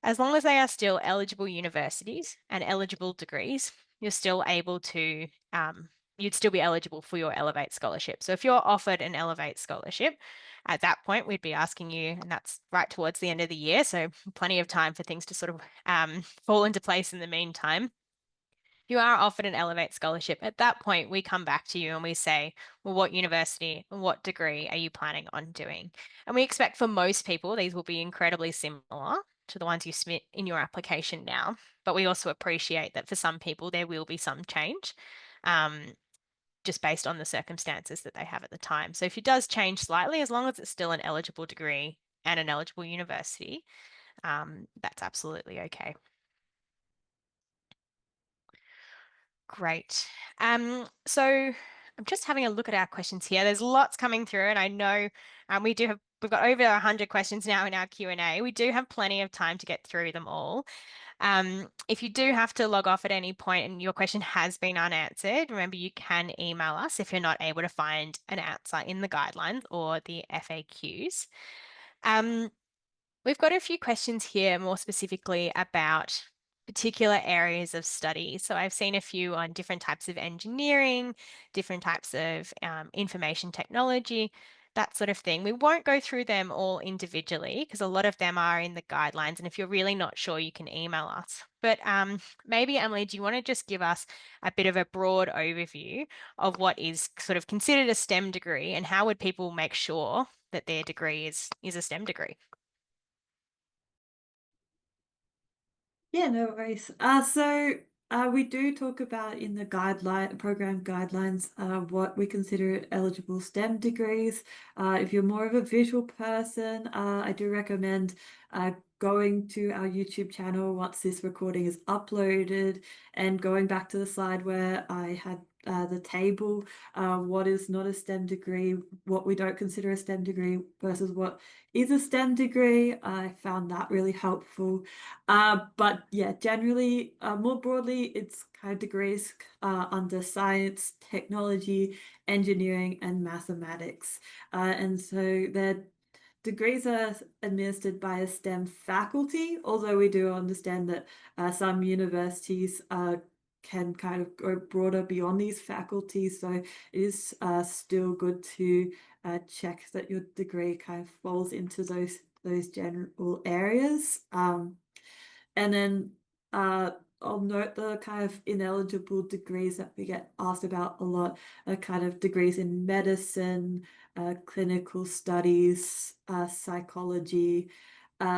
As long as they are still eligible universities and eligible degrees, you're still able to, you'd still be eligible for your Elevate scholarship. So if you're offered an Elevate scholarship, at that point, we'd be asking you, and that's right towards the end of the year, so plenty of time for things to sort of fall into place in the meantime. You are offered an Elevate scholarship. At that point, we come back to you and we say, well, what university and what degree are you planning on doing? And we expect for most people, these will be incredibly similar to the ones you submit in your application now. But we also appreciate that for some people, there will be some change just based on the circumstances that they have at the time. So if it does change slightly, as long as it's still an eligible degree and an eligible university, that's absolutely okay. Great. So I'm just having a look at our questions here. There's lots coming through, and I know we've got over 100 questions now in our Q&A. We do have plenty of time to get through them all. If you do have to log off at any point and your question has been unanswered, remember you can email us if you're not able to find an answer in the guidelines or the FAQs. We've got a few questions here more specifically about particular areas of study. So I've seen a few on different types of engineering, different types of information technology, that sort of thing. We won't go through them all individually because a lot of them are in the guidelines. And if you're really not sure, you can email us. But maybe, Emily, do you want to just give us a bit of a broad overview of what is sort of considered a STEM degree and how would people make sure that their degree is a STEM degree? Yeah, no worries. So we do talk about in the program guidelines what we consider eligible STEM degrees. If you're more of a visual person, I do recommend going to our YouTube channel once this recording is uploaded and going back to the slide where I had the table, what is not a STEM degree, what we don't consider a STEM degree versus what is a STEM degree. I found that really helpful. But yeah, generally, more broadly, it's kind of degrees under science, technology, engineering, and mathematics. And so their degrees are administered by a STEM faculty, although we do understand that some universities can kind of go broader beyond these faculties. So it is still good to check that your degree kind of falls into those general areas. And then I'll note the kind of ineligible degrees that we get asked about a lot are kind of degrees in medicine, clinical studies, psychology,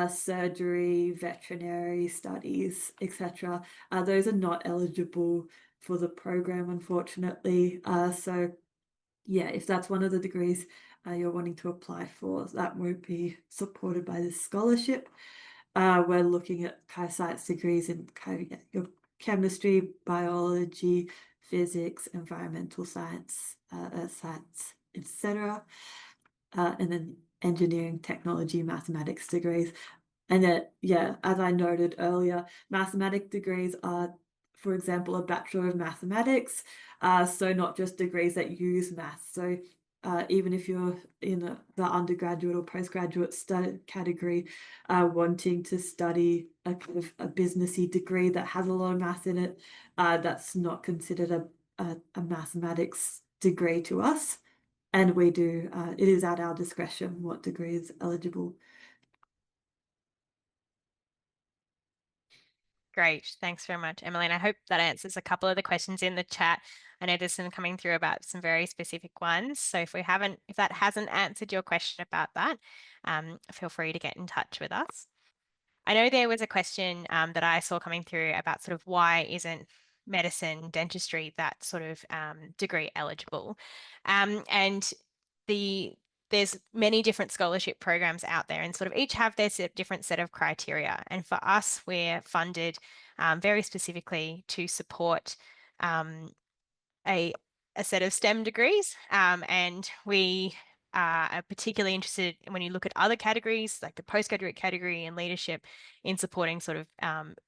surgery, veterinary studies, etc. Those are not eligible for the program, unfortunately. So yeah, if that's one of the degrees you're wanting to apply for, that won't be supported by this scholarship. We're looking at kind of science degrees in kind of your chemistry, biology, physics, environmental science, science, etc. And then engineering, technology, mathematics degrees. And then, yeah, as I noted earlier, mathematic degrees are, for example, a Bachelor of Mathematics. So not just degrees that use maths. So even if you're in the undergraduate or postgraduate category, wanting to study a kind of a businessy degree that has a lot of math in it, that's not considered a mathematics degree to us. And we do, it is at our discretion what degree is eligible. Great. Thanks very much, Emily. And I hope that answers a couple of the questions in the chat. I know there's some coming through about some very specific ones. So if that hasn't answered your question about that, feel free to get in touch with us. I know there was a question that I saw coming through about sort of why isn't medicine, dentistry, that sort of degree eligible? And there's many different scholarship programs out there and sort of each have their different set of criteria. And for us, we're funded very specifically to support a set of STEM degrees. And we are particularly interested when you look at other categories, like the postgraduate category and leadership, in supporting sort of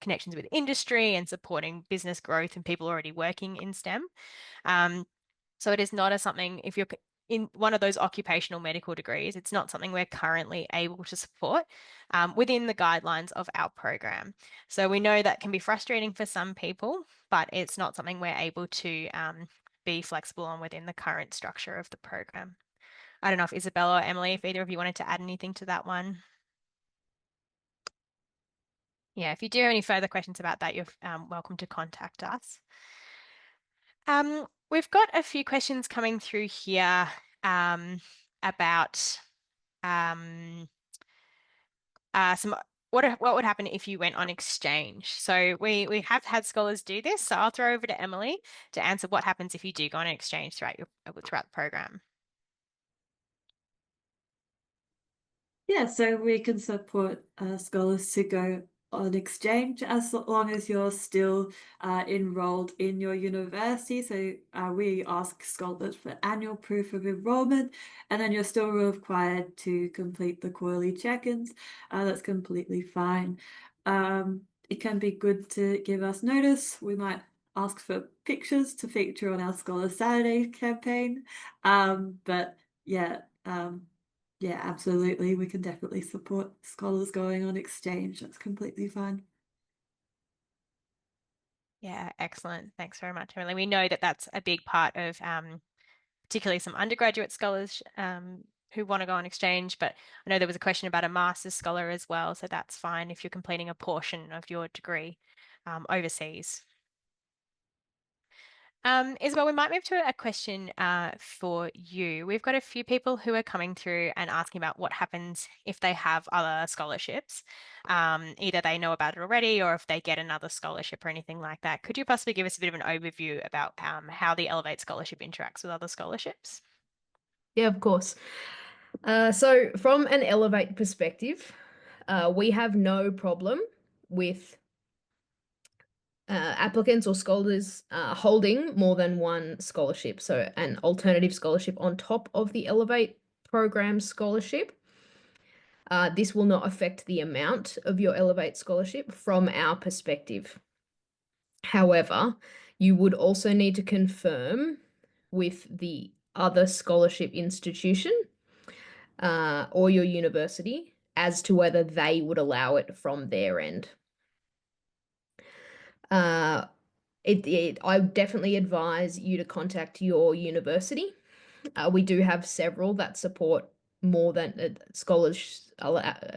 connections with industry and supporting business growth and people already working in STEM. So it is not something, if you're in one of those occupational medical degrees, it's not something we're currently able to support within the guidelines of our program. So we know that can be frustrating for some people, but it's not something we're able to be flexible on within the current structure of the program. I don't know if Isabella or Emily, if either of you wanted to add anything to that one. Yeah, if you do have any further questions about that, you're welcome to contact us. We've got a few questions coming through here about what would happen if you went on exchange. So we have had scholars do this. So I'll throw over to Emily to answer what happens if you do go on exchange throughout the program. Yeah, so we can support scholars to go on exchange as long as you're still enrolled in your university. So we ask scholars for annual proof of enrollment, and then you're still required to complete the quarterly check-ins. That's completely fine. It can be good to give us notice. We might ask for pictures to feature on our Scholar Saturday campaign. But yeah, yeah, absolutely. We can definitely support scholars going on exchange. That's completely fine. Yeah, excellent. Thanks very much, Emily. We know that that's a big part of particularly some undergraduate scholars who want to go on exchange, but I know there was a question about a master's scholar as well, so that's fine if you're completing a portion of your degree overseas. Isabel, we might move to a question for you. We've got a few people who are coming through and asking about what happens if they have other scholarships. Either they know about it already or if they get another scholarship or anything like that. Could you possibly give us a bit of an overview about how the Elevate Scholarship interacts with other scholarships? Yeah, of course. So from an Elevate perspective, we have no problem with applicants or scholars holding more than one scholarship, so an alternative scholarship on top of the Elevate program scholarship. This will not affect the amount of your Elevate scholarship from our perspective. However, you would also need to confirm with the other scholarship institution or your university as to whether they would allow it from their end. I definitely advise you to contact your university. We do have several that support more than scholars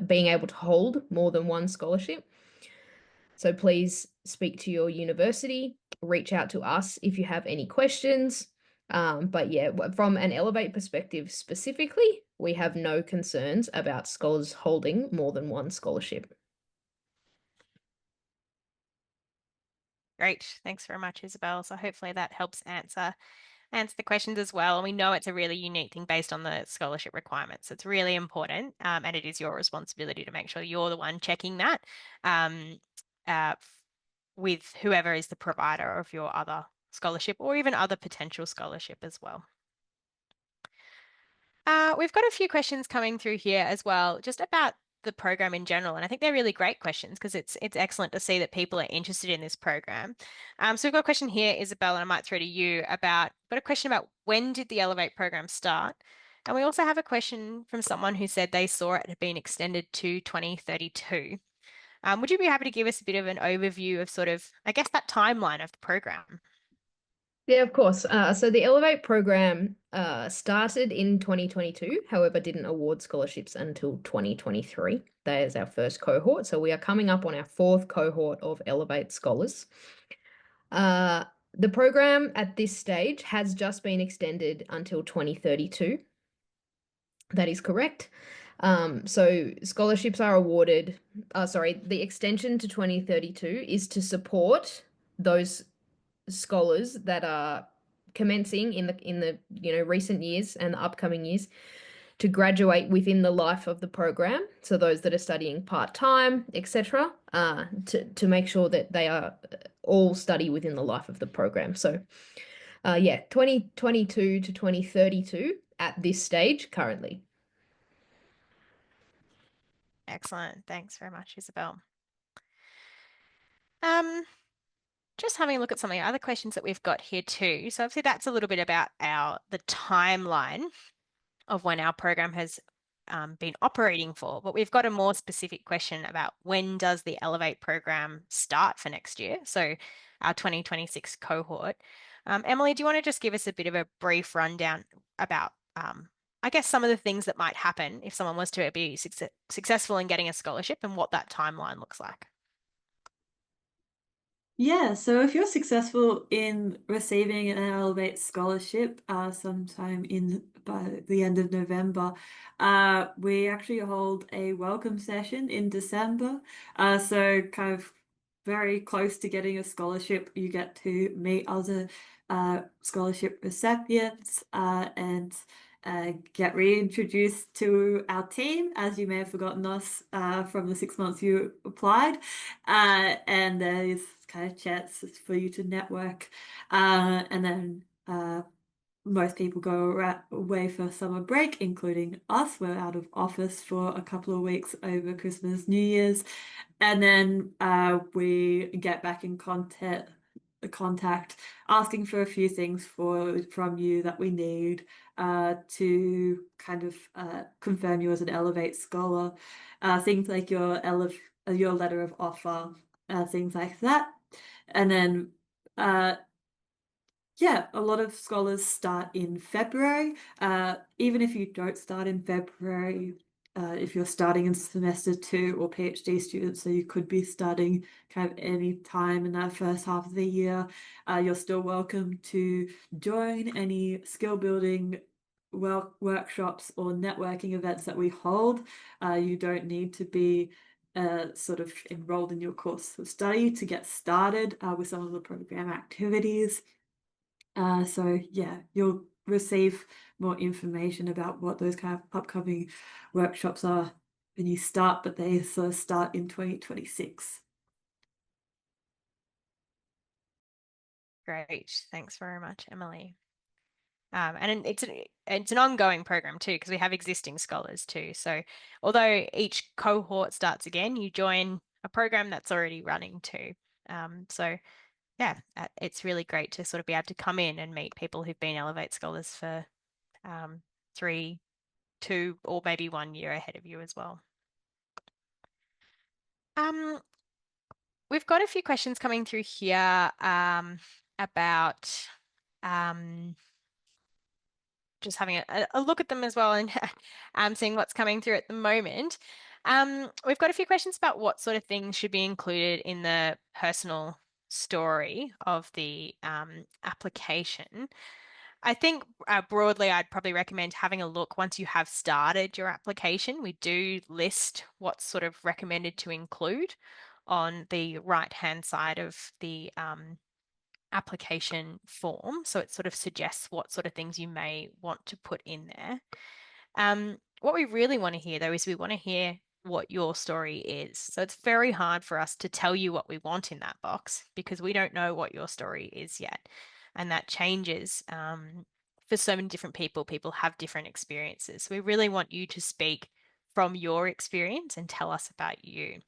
being able to hold more than one scholarship. So please speak to your university, reach out to us if you have any questions. But yeah, from an Elevate perspective specifically, we have no concerns about scholars holding more than one scholarship. Great. Thanks very much, Isabel. So hopefully that helps answer the questions as well. And we know it's a really unique thing based on the scholarship requirements. It's really important, and it is your responsibility to make sure you're the one checking that with whoever is the provider of your other scholarship or even other potential scholarship as well. We've got a few questions coming through here as well, just about the program in general. And I think they're really great questions because it's excellent to see that people are interested in this program. So we've got a question here, Isabel, and I might throw to you got a question about when did the Elevate program start? And we also have a question from someone who said they saw it had been extended to 2032. Would you be happy to give us a bit of an overview of sort of, I guess, that timeline of the program? Yeah, of course. So the Elevate program started in 2022, however, didn't award scholarships until 2023. That is our first cohort. So we are coming up on our fourth cohort of Elevate scholars. The program at this stage has just been extended until 2032. That is correct. So scholarships are awarded, the extension to 2032 is to support those scholars that are commencing in the recent years and the upcoming years to graduate within the life of the program. So those that are studying part-time, etc., to make sure that they are all study within the life of the program. So 2022 to 2032 at this stage currently. Excellent. Thanks very much, Isabel. Just having a look at some of the other questions that we've got here too. So obviously that's a little bit about the timeline of when our program has been operating for, but we've got a more specific question about when does the Elevate program start for next year? So our 2026 cohort. Emily, do you want to just give us a bit of a brief rundown about, I guess, some of the things that might happen if someone was to be successful in getting a scholarship and what that timeline looks like? Yeah, so if you're successful in receiving an Elevate scholarship sometime by the end of November, we actually hold a welcome session in December. So kind of very close to getting a scholarship, you get to meet other scholarship recipients and get reintroduced to our team, as you may have forgotten us from the 6 months you applied. And there's kind of chances for you to network. And then most people go away for summer break, including us. We're out of office for a couple of weeks over Christmas, New Year's. And then we get back in contact asking for a few things from you that we need to kind of confirm you as an Elevate scholar, things like your letter of offer, things like that. And then yeah, a lot of scholars start in February. Even if you don't start in February, if you're starting in semester 2 or PhD students, so you could be starting kind of any time in that first half of the year, you're still welcome to join any skill building workshops or networking events that we hold. You don't need to be sort of enrolled in your course of study to get started with some of the program activities. So yeah, you'll receive more information about what those kind of upcoming workshops are when you start, but they sort of start in 2026. Great. Thanks very much, Emily. And it's an ongoing program too, because we have existing scholars too. So although each cohort starts again, you join a program that's already running too. So yeah, it's really great to sort of be able to come in and meet people who've been Elevate scholars for 3, 2, or maybe 1 year ahead of you as well. We've got a few questions coming through here about just having a look at them as well and seeing what's coming through at the moment. We've got a few questions about what sort of things should be included in the personal story of the application. I think broadly, I'd probably recommend having a look once you have started your application. We do list what's sort of recommended to include on the right-hand side of the application form. So it sort of suggests what sort of things you may want to put in there. What we really want to hear, though, is we want to hear what your story is. So it's very hard for us to tell you what we want in that box because we don't know what your story is yet. And that changes for so many different people. People have different experiences. So we really want you to speak from your experience and tell us about you.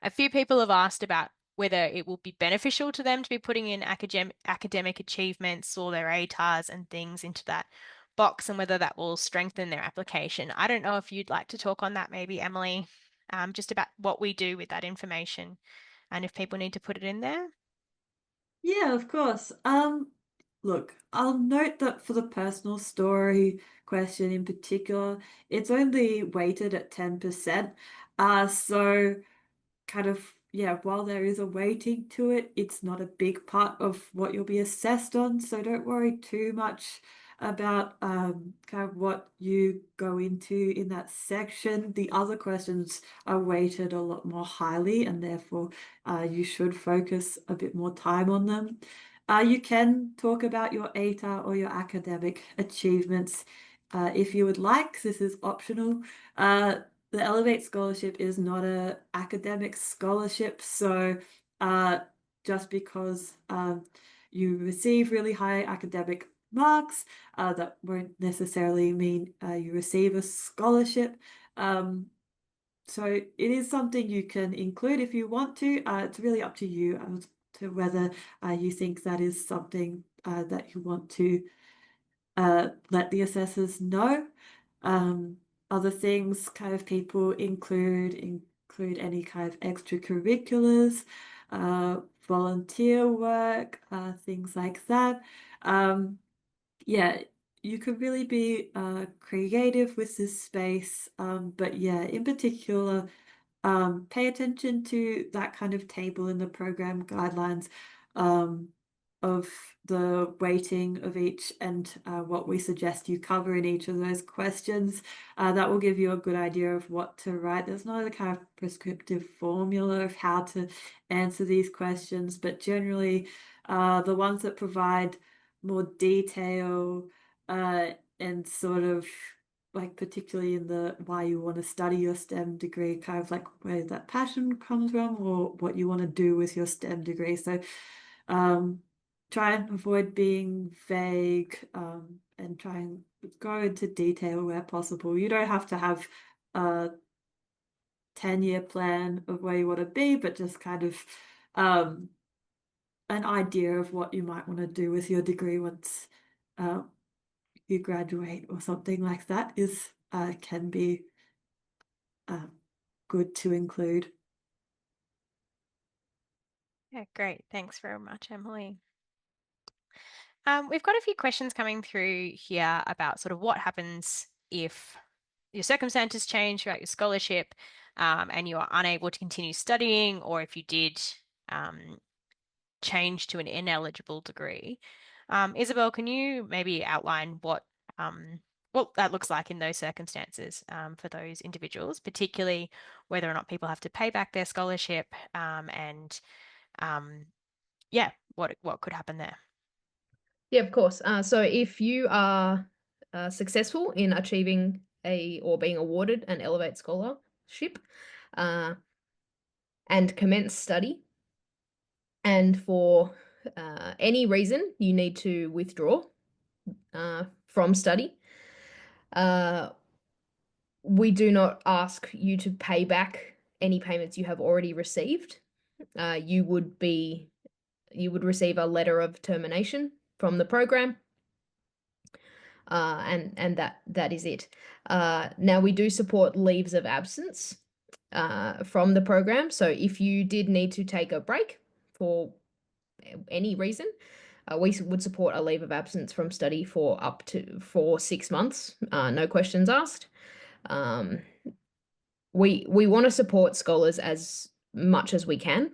A few people have asked about whether it will be beneficial to them to be putting in academic achievements or their ATARs and things into that box and whether that will strengthen their application. I don't know if you'd like to talk on that maybe, Emily, just about what we do with that information and if people need to put it in there. Yeah, of course. Look, I'll note that for the personal story question in particular, it's only weighted at 10%. So kind of, yeah, while there is a weighting to it, it's not a big part of what you'll be assessed on. So don't worry too much about kind of what you go into in that section. The other questions are weighted a lot more highly, and therefore you should focus a bit more time on them. You can talk about your ATAR or your academic achievements if you would like. This is optional. The Elevate Scholarship is not an academic scholarship, so just because you receive really high academic marks, that won't necessarily mean you receive a scholarship. So it is something you can include if you want to. It's really up to you to whether you think that is something that you want to let the assessors know. Other things kind of people include any kind of extracurriculars, volunteer work, things like that. Yeah, you could really be creative with this space, but yeah, in particular, pay attention to that kind of table in the program guidelines of the weighting of each and what we suggest you cover in each of those questions. That will give you a good idea of what to write. There's not a kind of prescriptive formula of how to answer these questions, but generally the ones that provide more detail and sort of like particularly in the why you want to study your STEM degree, kind of like where that passion comes from or what you want to do with your STEM degree. So try and avoid being vague and try and go into detail where possible. You don't have to have a 10-year plan of where you want to be, but just kind of an idea of what you might want to do with your degree once you graduate or something like that is can be good to include. Yeah, great. Thanks very much, Emily. We've got a few questions coming through here about sort of what happens if your circumstances change throughout your scholarship and you are unable to continue studying, or if you did change to an ineligible degree. Isabel, can you maybe outline what that looks like in those circumstances for those individuals, particularly whether or not people have to pay back their scholarship and yeah, what could happen there? Yeah, of course. So if you are successful in achieving or being awarded an Elevate scholarship and commence study, and for any reason you need to withdraw from study, we do not ask you to pay back any payments you have already received. You would receive a letter of termination from the program, and that is it. Now we do support leaves of absence from the program. So if you did need to take a break for any reason, we would support a leave of absence from study for up to 6 months, no questions asked. we want to support scholars as much as we can.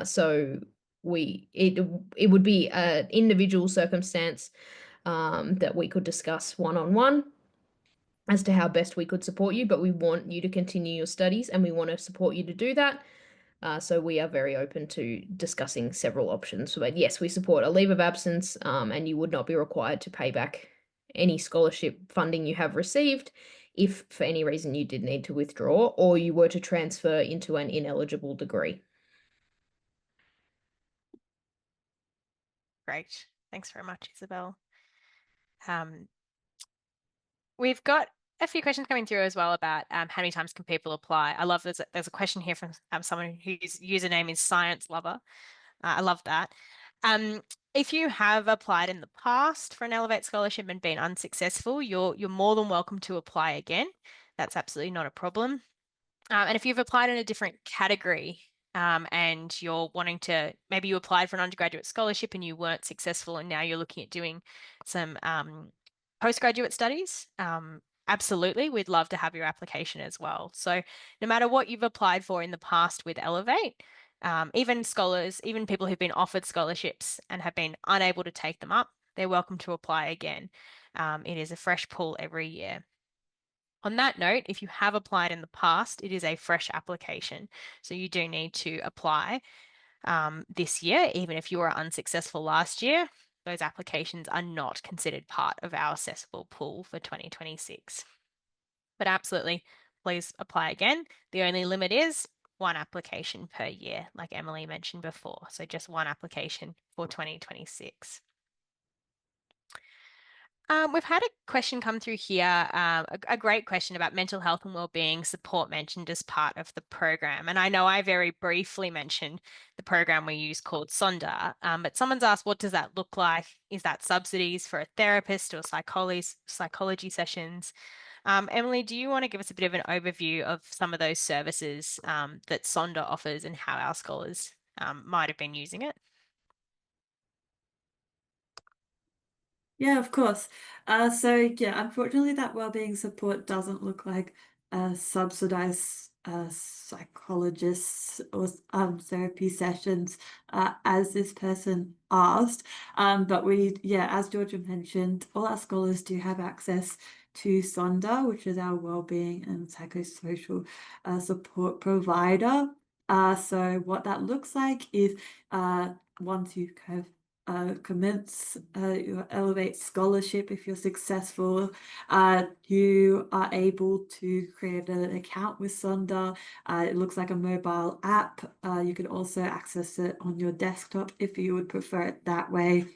So it would be an individual circumstance that we could discuss one-on-one as to how best we could support you, but we want you to continue your studies and we want to support you to do that. So we are very open to discussing several options. But yes, we support a leave of absence, and you would not be required to pay back any scholarship funding you have received if for any reason you did need to withdraw or you were to transfer into an ineligible degree. Great. Thanks very much, Isabel. We've got a few questions coming through as well about how many times can people apply. I love there's a question here from someone whose username is Science Lover. I love that. If you have applied in the past for an Elevate scholarship and been unsuccessful, you're more than welcome to apply again. That's absolutely not a problem. And if you've applied in a different category and you're wanting to, maybe you applied for an undergraduate scholarship and you weren't successful and now you're looking at doing some postgraduate studies, absolutely, we'd love to have your application as well. So no matter what you've applied for in the past with Elevate, even scholars, even people who've been offered scholarships and have been unable to take them up, they're welcome to apply again. It is a fresh pool every year. On that note, if you have applied in the past, it is a fresh application. So you do need to apply this year, even if you were unsuccessful last year. Those applications are not considered part of our assessable pool for 2026. But absolutely, please apply again. The only limit is one application per year, like Emily mentioned before. So just one application for 2026. We've had a question come through here, a great question about mental health and wellbeing support mentioned as part of the program. And I know I very briefly mentioned the program we use called Sonda, but someone's asked, what does that look like? Is that subsidies for a therapist or psychology sessions? Emily, do you want to give us a bit of an overview of some of those services that Sonda offers and how our scholars might have been using it? Yeah, of course. So yeah, unfortunately, that wellbeing support doesn't look like subsidized psychologists or therapy sessions, as this person asked. But yeah, as Georgia mentioned, all our scholars do have access to Sonda, which is our wellbeing and psychosocial support provider. So what that looks like is once you kind of commence your Elevate scholarship. If you're successful, you are able to create an account with Sonda. It looks like a mobile app. You can also access it on your desktop if you would prefer it that way.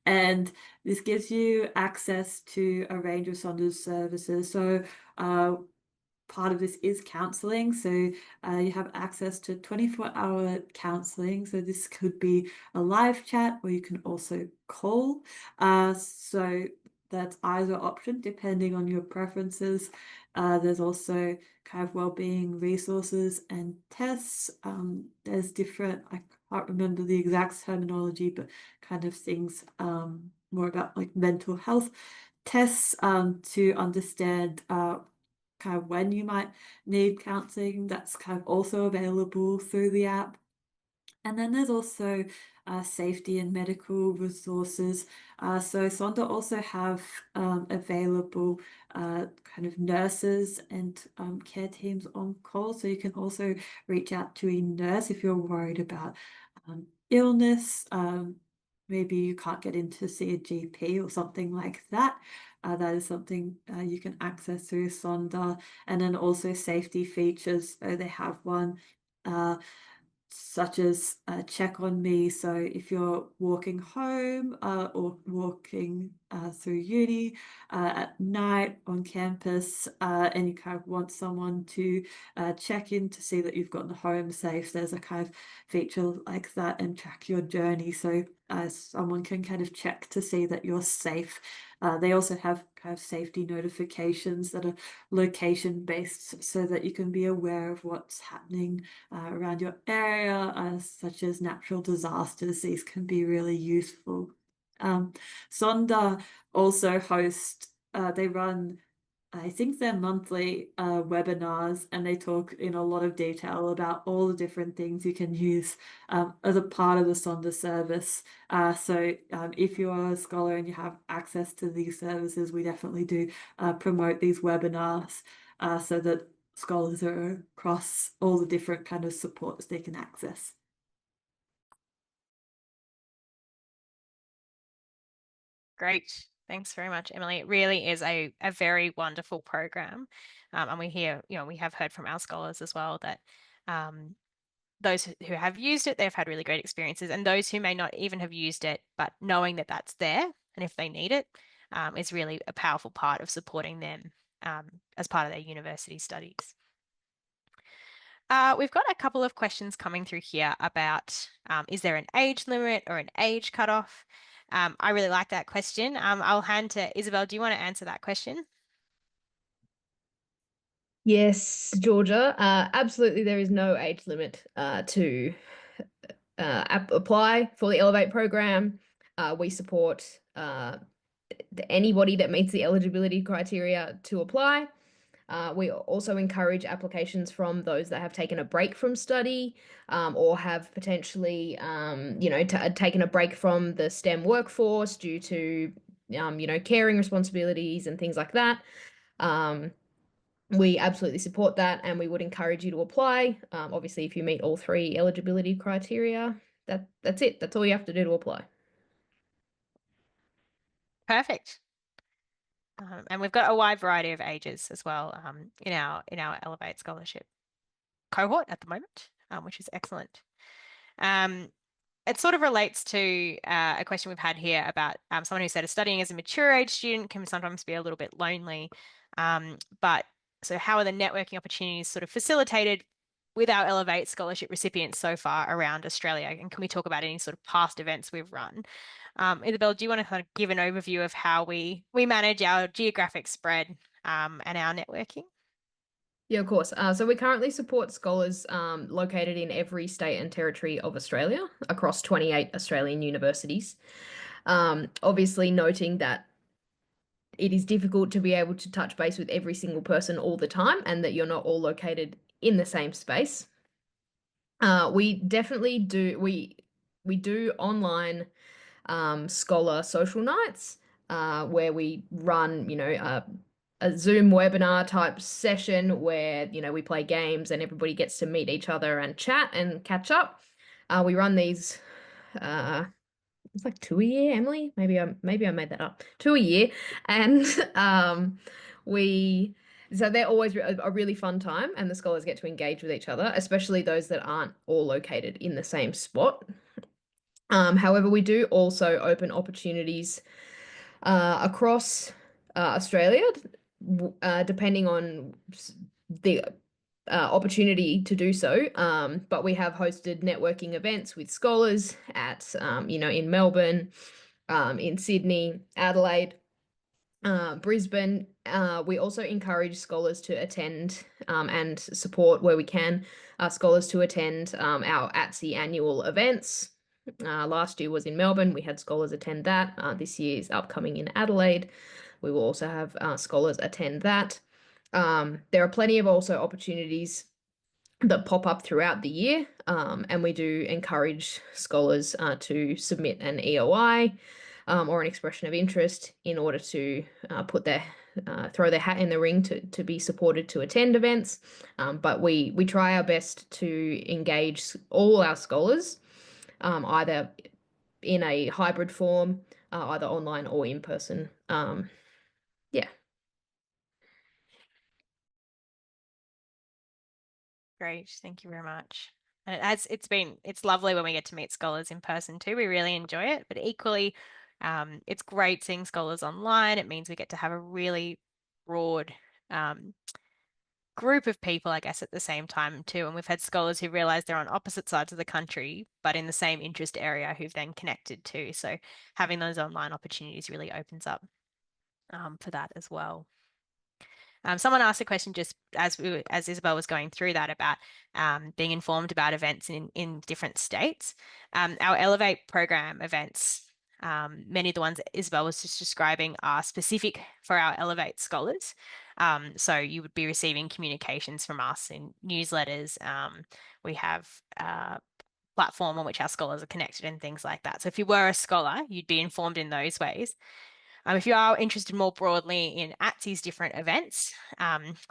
And this gives you access to a range of Sonda's services. So part of this is counselling. So you have access to 24-hour counselling. So this could be a live chat or you can also call. So that's either option depending on your preferences. There's also kind of wellbeing resources and tests. There's different, I can't remember the exact terminology, but kind of things more about like mental health tests to understand kind of when you might need counselling. That's kind of also available through the app. And then there's also safety and medical resources. So Sonda also have available kind of nurses and care teams on call. So you can also reach out to a nurse if you're worried about illness. Maybe you can't get in to see a GP or something like that. That is something you can access through Sonda. And then also safety features. So they have one such as check on me. So if you're walking home or walking through uni at night on campus and you kind of want someone to check in to see that you've gotten home safe, there's a kind of feature like that and track your journey. So someone can kind of check to see that you're safe. They also have kind of safety notifications that are location based so that you can be aware of what's happening around your area, such as natural disasters. These can be really useful. Sonda also host, they run I think they're monthly webinars, and they talk in a lot of detail about all the different things you can use as a part of the Sonder service. So if you're a scholar and you have access to these services, we definitely do promote these webinars so that scholars are across all the different kind of supports they can access. Great. Thanks very much, Emily. It really is a very wonderful program. And we hear, we have heard from our scholars as well that those who have used it, they've had really great experiences. And those who may not even have used it, but knowing that that's there, and if they need it, is really a powerful part of supporting them as part of their university studies. We've got a couple of questions coming through here about is there an age limit or an age cutoff? I really like that question. I'll hand to Isabel. Do you want to answer that question? Yes, Georgia. Absolutely, there is no age limit to apply for the Elevate program. We support anybody that meets the eligibility criteria to apply. We also encourage applications from those that have taken a break from study or have potentially, taken a break from the STEM workforce due to, caring responsibilities and things like that. We absolutely support that, and we would encourage you to apply. Obviously, if you meet all 3 eligibility criteria, that's it. That's all you have to do to apply. Perfect. And we've got a wide variety of ages as well in our Elevate Scholarship cohort at the moment, which is excellent. It sort of relates to a question we've had here about someone who said studying as a mature age student can sometimes be a little bit lonely. But so how are the networking opportunities sort of facilitated with our Elevate Scholarship recipients so far around Australia? And can we talk about any sort of past events we've run? Isabel, do you want to kind of give an overview of how we manage our geographic spread and our networking? Yeah, of course. So we currently support scholars located in every state and territory of Australia across 28 Australian universities. Obviously, noting that it is difficult to be able to touch base with every single person all the time and that you're not all located in the same space. We definitely do, we do online scholar social nights where we run, a Zoom webinar type session where, we play games and everybody gets to meet each other and chat and catch up. We run these, it's like 2 a year, Emily. Maybe I made that up. 2 a year, and so they're always a really fun time, and the scholars get to engage with each other, especially those that aren't all located in the same spot. However, we do also open opportunities across Australia, depending on the opportunity to do so. But we have hosted networking events with scholars at, in Melbourne, in Sydney, Adelaide, Brisbane. We also encourage scholars to attend and support where we can, scholars to attend our ATSE annual events. Last year was in Melbourne. We had scholars attend that. This year is upcoming in Adelaide. We will also have scholars attend that. There are plenty of also opportunities that pop up throughout the year, and we do encourage scholars to submit an EOI or an expression of interest in order to throw their hat in the ring to be supported to attend events. But we try our best to engage all our scholars, either in a hybrid form, either online or in person. Yeah. Great, thank you very much. And it's lovely when we get to meet scholars in person too. We really enjoy it, but equally, it's great seeing scholars online. It means we get to have a really broad group of people, I guess, at the same time too. And we've had scholars who realize they're on opposite sides of the country, but in the same interest area who've then connected too. So having those online opportunities really opens up for that as well. Someone asked a question just as Isabel was going through that about being informed about events in different states. Our Elevate program events Many of the ones Isabel was just describing are specific for our Elevate scholars. So you would be receiving communications from us in newsletters. We have a platform on which our scholars are connected and things like that. So if you were a scholar, you'd be informed in those ways. If you are interested more broadly in ATSE's different events,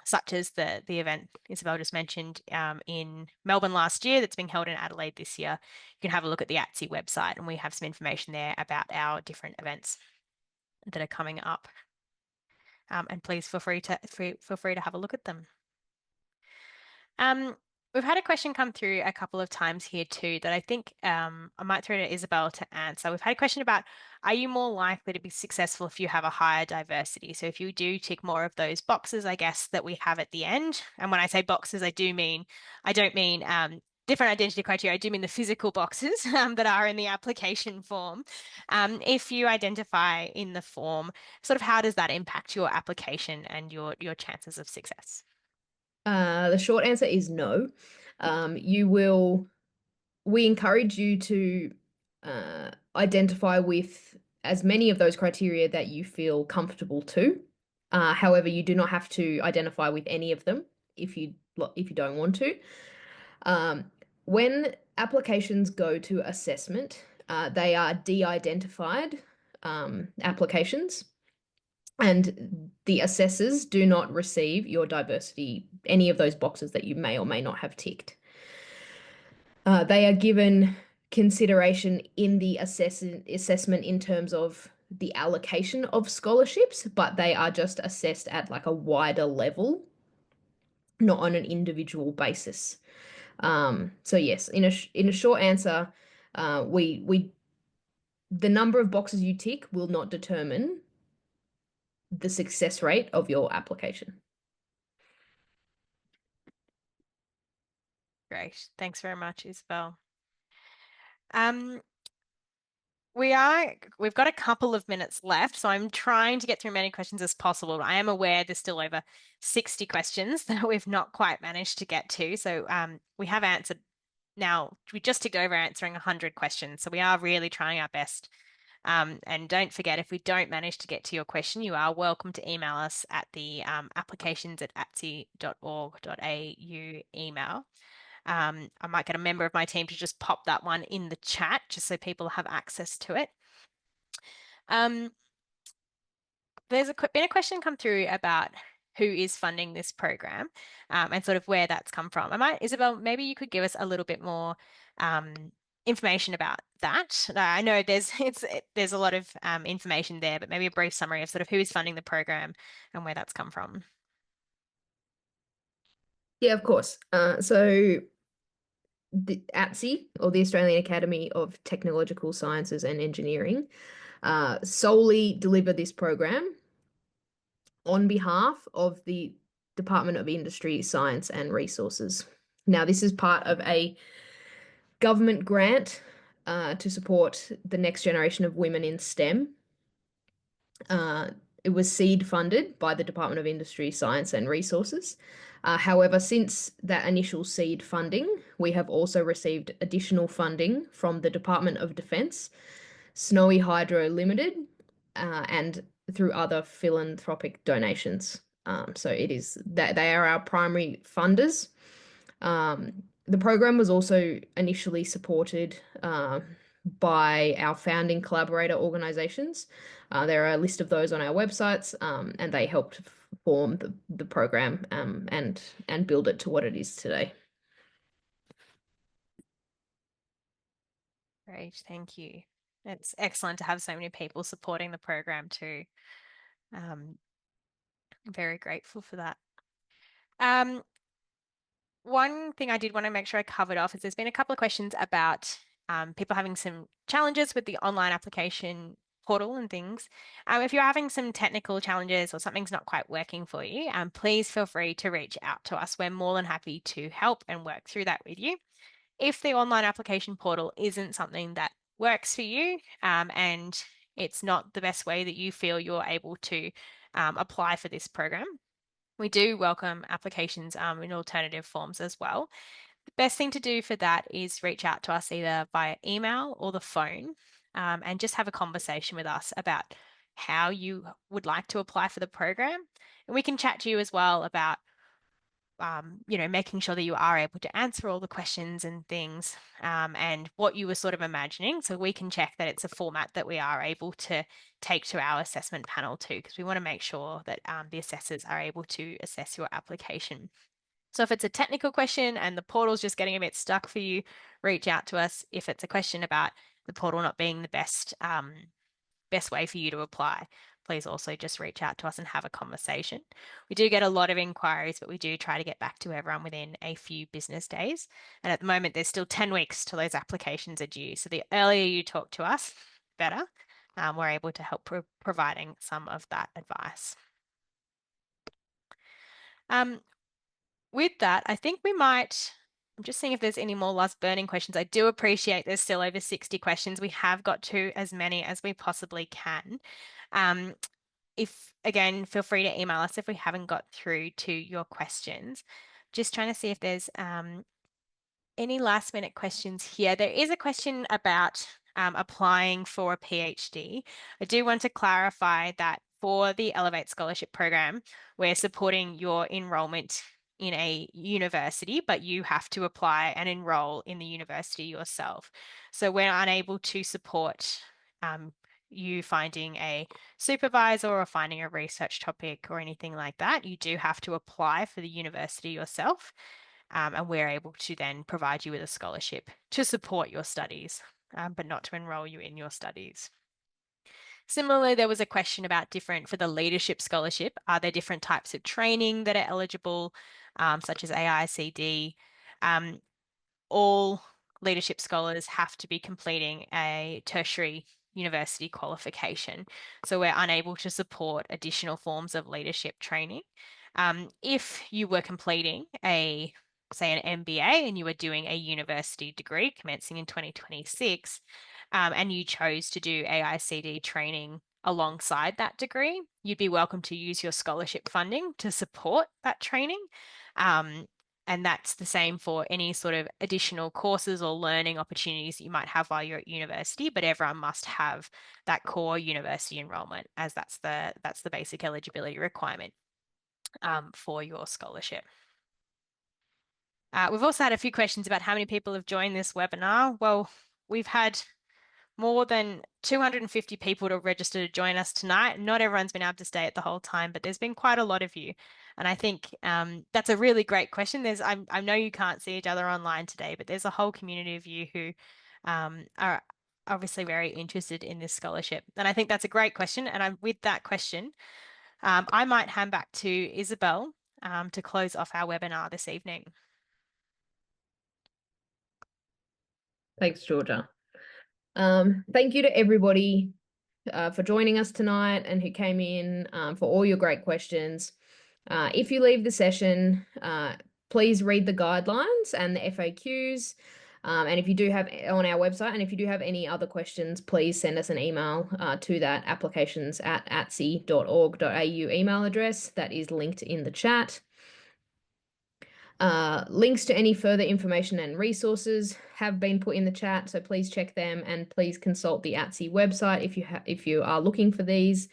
such as the event Isabel just mentioned in Melbourne last year that's being held in Adelaide this year, you can have a look at the ATSE website, and we have some information there about our different events that are coming up. And please feel free to have a look at them. We've had a question come through a couple of times here too that I think I might throw to Isabel to answer. We've had a question about, are you more likely to be successful if you have a higher diversity? So if you do tick more of those boxes, I guess, that we have at the end. And when I say boxes, I don't mean different identity criteria. I do mean the physical boxes that are in the application form. If you identify in the form, sort of how does that impact your application and your chances of success? The short answer is no. We encourage you to identify with as many of those criteria that you feel comfortable to. However, you do not have to identify with any of them if you don't want to. When applications go to assessment, they are de-identified applications, and the assessors do not receive your diversity, any of those boxes that you may or may not have ticked. They are given consideration in the assessment in terms of the allocation of scholarships, but they are just assessed at like a wider level, not on an individual basis. So yes, in a short answer, the number of boxes you tick will not determine the success rate of your application. Great. Thanks very much, Isabel. We've got a couple of minutes left, so I'm trying to get through many questions as possible. I am aware there's still over 60 questions that we've not quite managed to get to. So we have answered now, we just ticked over answering 100 questions. So we are really trying our best. And don't forget, if we don't manage to get to your question, you are welcome to email us at the applications@atse.org.au email. I might get a member of my team to just pop that one in the chat just so people have access to it. There's been a question come through about who is funding this program and sort of where that's come from. Isabel, maybe you could give us a little bit more information about that. I know there's a lot of information there, but maybe a brief summary of sort of who is funding the program and where that's come from. Yeah, of course. So the ATSE, or the Australian Academy of Technological Sciences and Engineering, solely deliver this program on behalf of the Department of Industry, Science and Resources. Now, this is part of a government grant to support the next generation of women in STEM. It was seed funded by the Department of Industry, Science and Resources. However, since that initial seed funding, we have also received additional funding from the Department of Defence, Snowy Hydro Limited, and through other philanthropic donations. So it is that they are our primary funders. The program was also initially supported by our founding collaborator organizations. There are a list of those on our websites, and they helped form the program and build it to what it is today. Great, thank you. It's excellent to have so many people supporting the program too. Very grateful for that. One thing I did want to make sure I covered off is there's been a couple of questions about people having some challenges with the online application portal and things. If you're having some technical challenges or something's not quite working for you, please feel free to reach out to us. We're more than happy to help and work through that with you. If the online application portal isn't something that works for you and it's not the best way that you feel you're able to apply for this program, we do welcome applications in alternative forms as well. The best thing to do for that is reach out to us either via email or the phone. and just have a conversation with us about how you would like to apply for the program. And we can chat to you as well about making sure that you are able to answer all the questions and things, and what you were sort of imagining. So we can check that it's a format that we are able to take to our assessment panel too, because we want to make sure that the assessors are able to assess your application. So if it's a technical question and the portal's just getting a bit stuck for you, reach out to us. If it's a question about the portal not being the best way for you to apply, please also just reach out to us and have a conversation. We do get a lot of inquiries, but we do try to get back to everyone within a few business days. And at the moment, there's still 10 weeks till those applications are due. So the earlier you talk to us, better. We're able to help providing some of that advice. With that, I think we might, I'm just seeing if there's any more last burning questions. I do appreciate there's still over 60 questions. We have got to as many as we possibly can. Again, feel free to email us if we haven't got through to your questions. Just trying to see if there's any last minute questions here. There is a question about applying for a PhD. I do want to clarify that for the Elevate Scholarship Program, we're supporting your enrolment in a university, but you have to apply and enroll in the university yourself. So we're unable to support you finding a supervisor or finding a research topic or anything like that. You do have to apply for the university yourself, and we're able to then provide you with a scholarship to support your studies, but not to enroll you in your studies. Similarly, there was a question about for the leadership scholarship, are there different types of training that are eligible, such as AICD? All leadership scholars have to be completing a tertiary university qualification. So we're unable to support additional forms of leadership training. If you were completing say an MBA and you were doing a university degree commencing in 2026, and you chose to do AICD training alongside that degree, you'd be welcome to use your scholarship funding to support that training. And that's the same for any sort of additional courses or learning opportunities that you might have while you're at university, but everyone must have that core university enrollment, as that's the basic eligibility requirement for your scholarship. We've also had a few questions about how many people have joined this webinar. Well, we've had more than 250 people to register to join us tonight. Not everyone's been able to stay at the whole time, but there's been quite a lot of you. And I think that's a really great question. I know you can't see each other online today, but there's a whole community of you who are obviously very interested in this scholarship. And I think that's a great question. And with that question, I might hand back to Isabel to close off our webinar this evening. Thanks, Georgia. Thank you to everybody for joining us tonight and who came in, for all your great questions. If you leave the session, please read the guidelines and the FAQs. And if you do have on our website, and if you do have any other questions, please send us an email to that applications@atse.org.au email address that is linked in the chat. Links to any further information and resources have been put in the chat, so please check them and please consult the ATSE website if you are looking for these.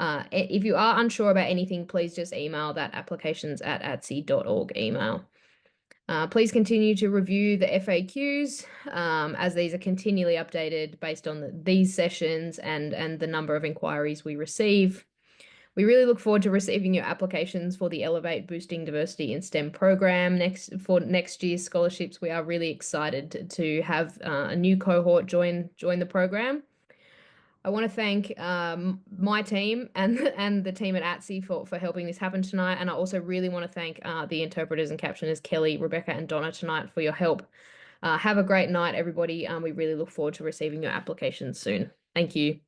If you are unsure about anything, please just email that applications@atse.org email. Please continue to review the FAQs as these are continually updated based on these sessions and the number of inquiries we receive. We really look forward to receiving your applications for the Elevate Boosting Diversity in STEM program for next year's scholarships. We are really excited to have a new cohort join the program. I want to thank my team and the team at ATSE for helping this happen tonight. And I also really want to thank the interpreters and captioners, Kelly, Rebecca, and Donna tonight for your help. Have a great night, everybody. We really look forward to receiving your applications soon. Thank you.